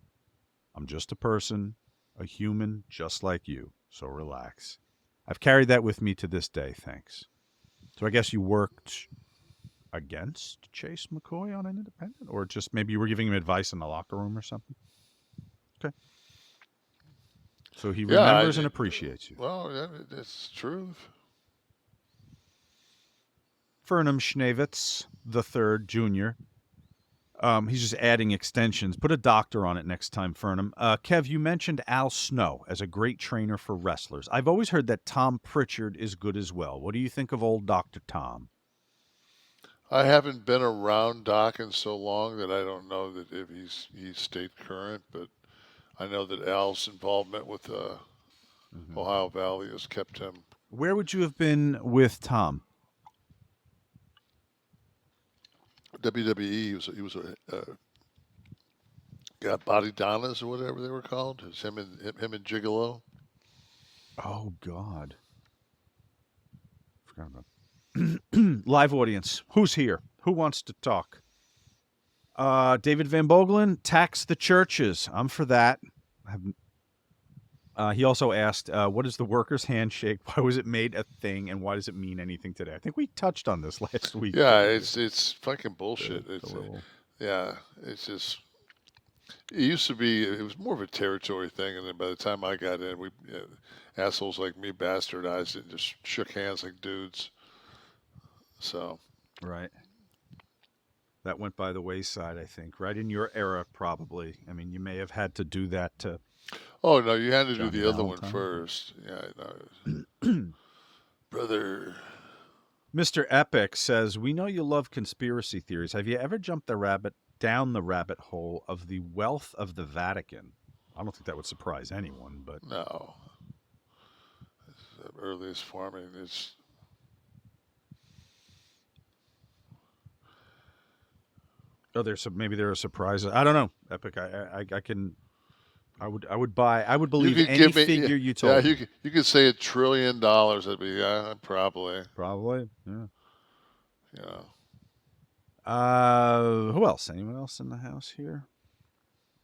I'm just a person, a human just like you, so relax. I've carried that with me to this day, thanks. So I guess you worked against Chase McCoy on an independent? Or just maybe you were giving him advice in the locker room or something? Okay. So he remembers and appreciates you. Well, that's true. Fernham Schnavitz the third, Jr. He's just adding extensions. Put a doctor on it next time, Fernham. Kev, you mentioned Al Snow as a great trainer for wrestlers. I've always heard that Tom Pritchard is good as well. What do you think of old Dr. Tom? I haven't been around Doc in so long that I don't know that if he's stayed current, but I know that Al's involvement with Ohio Valley has kept him. Where would you have been with Tom? WWE. He was got Body Donnas or whatever they were called. It's him and Gigolo. Oh God. Forgot about live audience. Who's here? Who wants to talk? David Van Bogelen, tax the churches. I'm for that. He also asked, what is the workers' handshake? Why was it made a thing, and why does it mean anything today? I think we touched on this last week. Yeah, it's fucking bullshit. It's just. It used to be. It was more of a territory thing, and then by the time I got in, we assholes like me bastardized it and just shook hands like dudes. So. Right. That went by the wayside, I think. Right in your era, probably. I mean, you may have had to do that to. Oh no, you had to Johnny do the other Valentine. one first. Yeah, no. Brother. Mr. Epic says, we know you love conspiracy theories. Have you ever jumped down the rabbit hole of the wealth of the Vatican? I don't think that would surprise anyone, but No. It's the earliest farming. It's. Oh, maybe there are surprises. I don't know, Epic. I would believe any figure you told me. Yeah, you could say $1 trillion. That'd be probably. Probably, yeah. Yeah. Who else? Anyone else in the house here?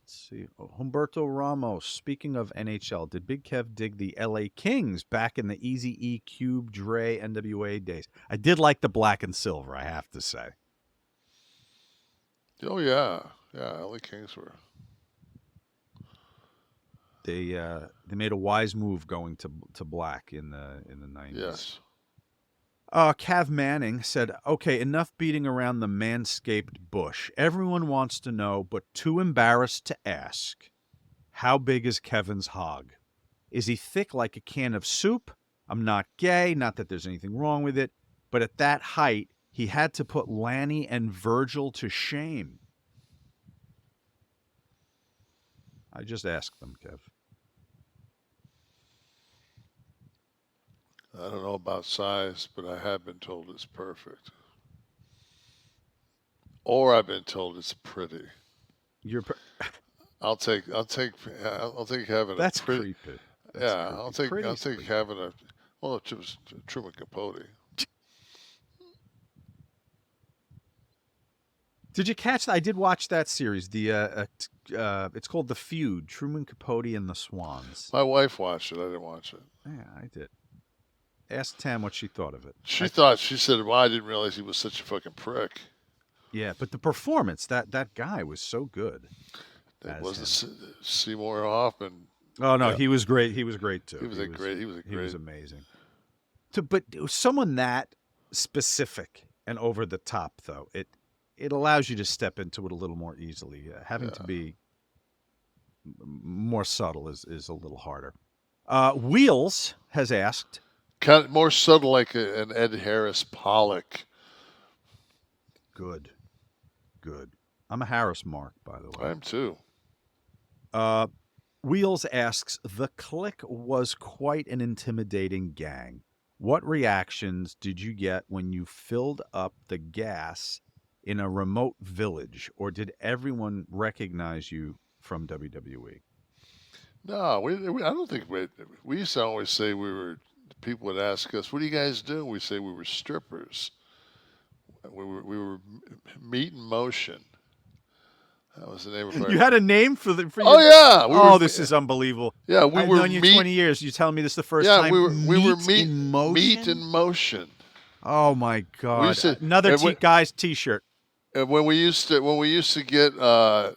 Let's see. Humberto Ramos. Speaking of NHL, did Big Kev dig the LA Kings back in the Easy E Cube Dre NWA days? I did like the black and silver, I have to say. Oh yeah, LA Kings were. They made a wise move going to black in the 90s. Yes. Cav Manning said, okay, enough beating around the manscaped bush. Everyone wants to know, but too embarrassed to ask. How big is Kevin's hog? Is he thick like a can of soup? I'm not gay, not that there's anything wrong with it, but at that height, he had to put Lanny and Virgil to shame. I just asked them, Kev. I don't know about size, but I have been told it's perfect. Or I've been told it's pretty. I'll take having That's a pretty. creepy. I'll take having a. Well, it was Truman Capote. Did you catch that? I did watch that series. It's called The Feud. Truman Capote and the Swans. My wife watched it. I didn't watch it. Yeah, I did. Ask Tam what she thought of it. She said, well, I didn't realize he was such a fucking prick. Yeah, but the performance, that guy was so good. It was Seymour Hoffman. Oh no, he was great. He was great too. He was amazing. But someone that specific and over the top, though, it allows you to step into it a little more easily. Having to be more subtle is a little harder. Wheels has asked, kind of more subtle, like an Ed Harris Pollock. Good. I'm a Harris mark, by the way. I am too. Wheels asks, the Kliq was quite an intimidating gang. What reactions did you get when you filled up the gas in a remote village, or did everyone recognize you from WWE? No, I don't think we used to always say people would ask us, what do you guys do? We say we were strippers. We were meat in motion. That was the name of our... You had a name for the? Oh, yeah. Oh, this is unbelievable. Yeah, we I've were known you 20 years. You're telling me this is the first time? We were meat in motion. Meat in motion. Oh my God! Another guy's T-shirt. And when we used to get the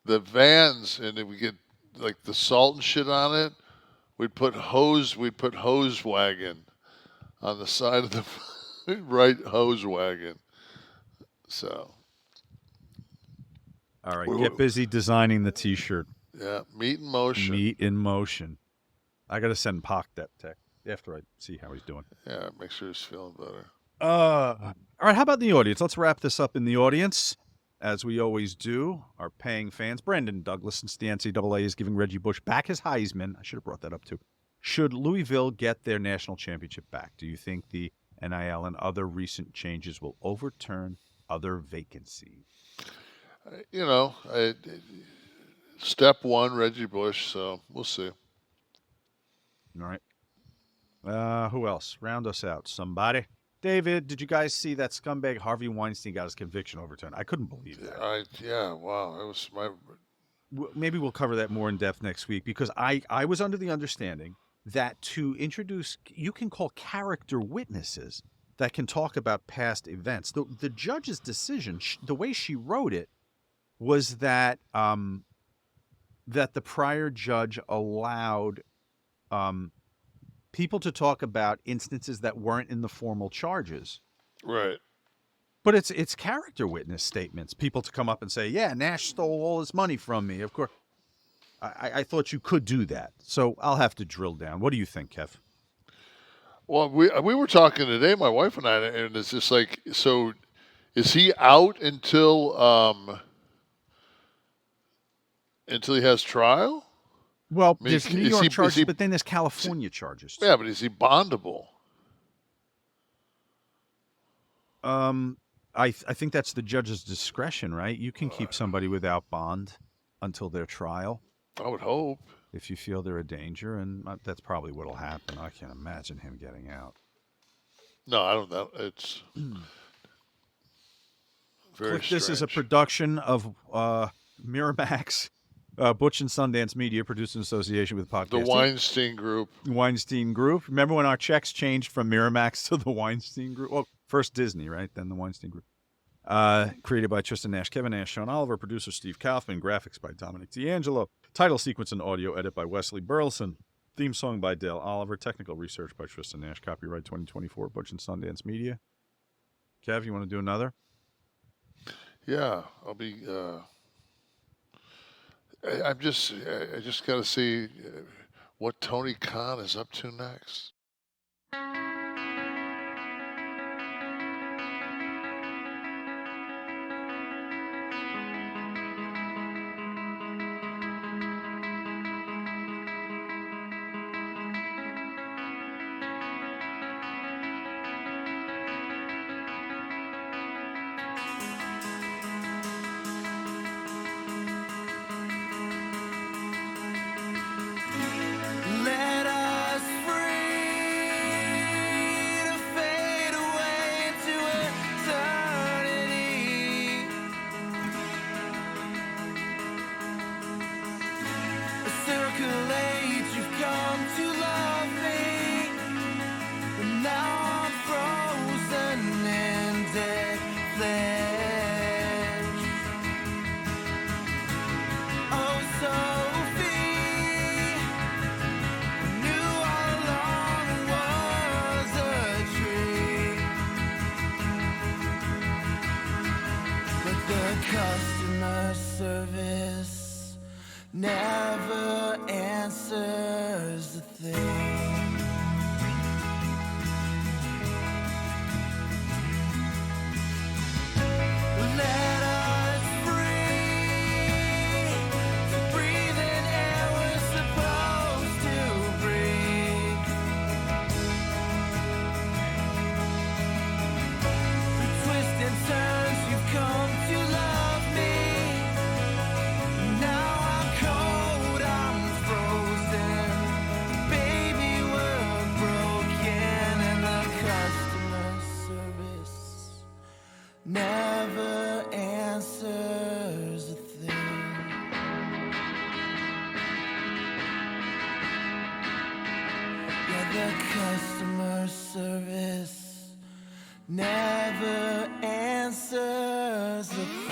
vans and we get like the salt and shit on it, we'd put hose wagon on the side of the right hose wagon. So. All right, get busy designing the T-shirt. Yeah, meat in motion. Meat in motion. I got to send Pac that text after I see how he's doing. Yeah, make sure he's feeling better. All right, how about the audience? Let's wrap this up in the audience, as we always do. Our paying fans, Brandon Douglas, since the NCAA is giving Reggie Bush back his Heisman. I should have brought that up, too. Should Louisville get their national championship back? Do you think the NIL and other recent changes will overturn other vacancies? You know, step one, Reggie Bush, so we'll see. All right. Who else? Round us out. Somebody. David, did you guys see that scumbag Harvey Weinstein got his conviction overturned? I couldn't believe that. Yeah, wow. That was my... Maybe we'll cover that more in depth next week, because I was under the understanding that to introduce, you can call character witnesses that can talk about past events. The judge's decision, the way she wrote it, was that that the prior judge allowed people to talk about instances that weren't in the formal charges. Right. But it's character witness statements. People to come up and say, yeah, Nash stole all his money from me. Of course, I thought you could do that. So I'll have to drill down. What do you think, Kev? Well, we were talking today, my wife and I, and it's just like, so is he out until he has trial? Well, there's New York charges, but then there's California charges too. Yeah, but is he bondable? I think that's the judge's discretion, right? You can keep somebody without bond until their trial. I would hope. If you feel they're a danger, and that's probably what'll happen. I can't imagine him getting out. No, I don't know. It's very Kliq This is a production of Miramax, Butch and Sundance Media, produced in association with Podcast. The Weinstein Group. Weinstein Group. Remember when our checks changed from Miramax to the Weinstein Group? Well, first Disney, right? Then the Weinstein Group. Created by Tristan Nash, Kevin Nash, Sean Oliver, producer Steve Kaufman, graphics by Dominic D'Angelo, title sequence and audio edit by Wesley Burleson, theme song by Dale Oliver, technical research by Tristan Nash, copyright 2024, Butch and Sundance Media. Kev, you want to do another? Yeah, I'll be. I just got to see what Tony Khan is up to next. Customer service never answers the thing. Let us free to breathe in air we're supposed to breathe. Through twists and turns you've come to love me. Now I'm cold. as the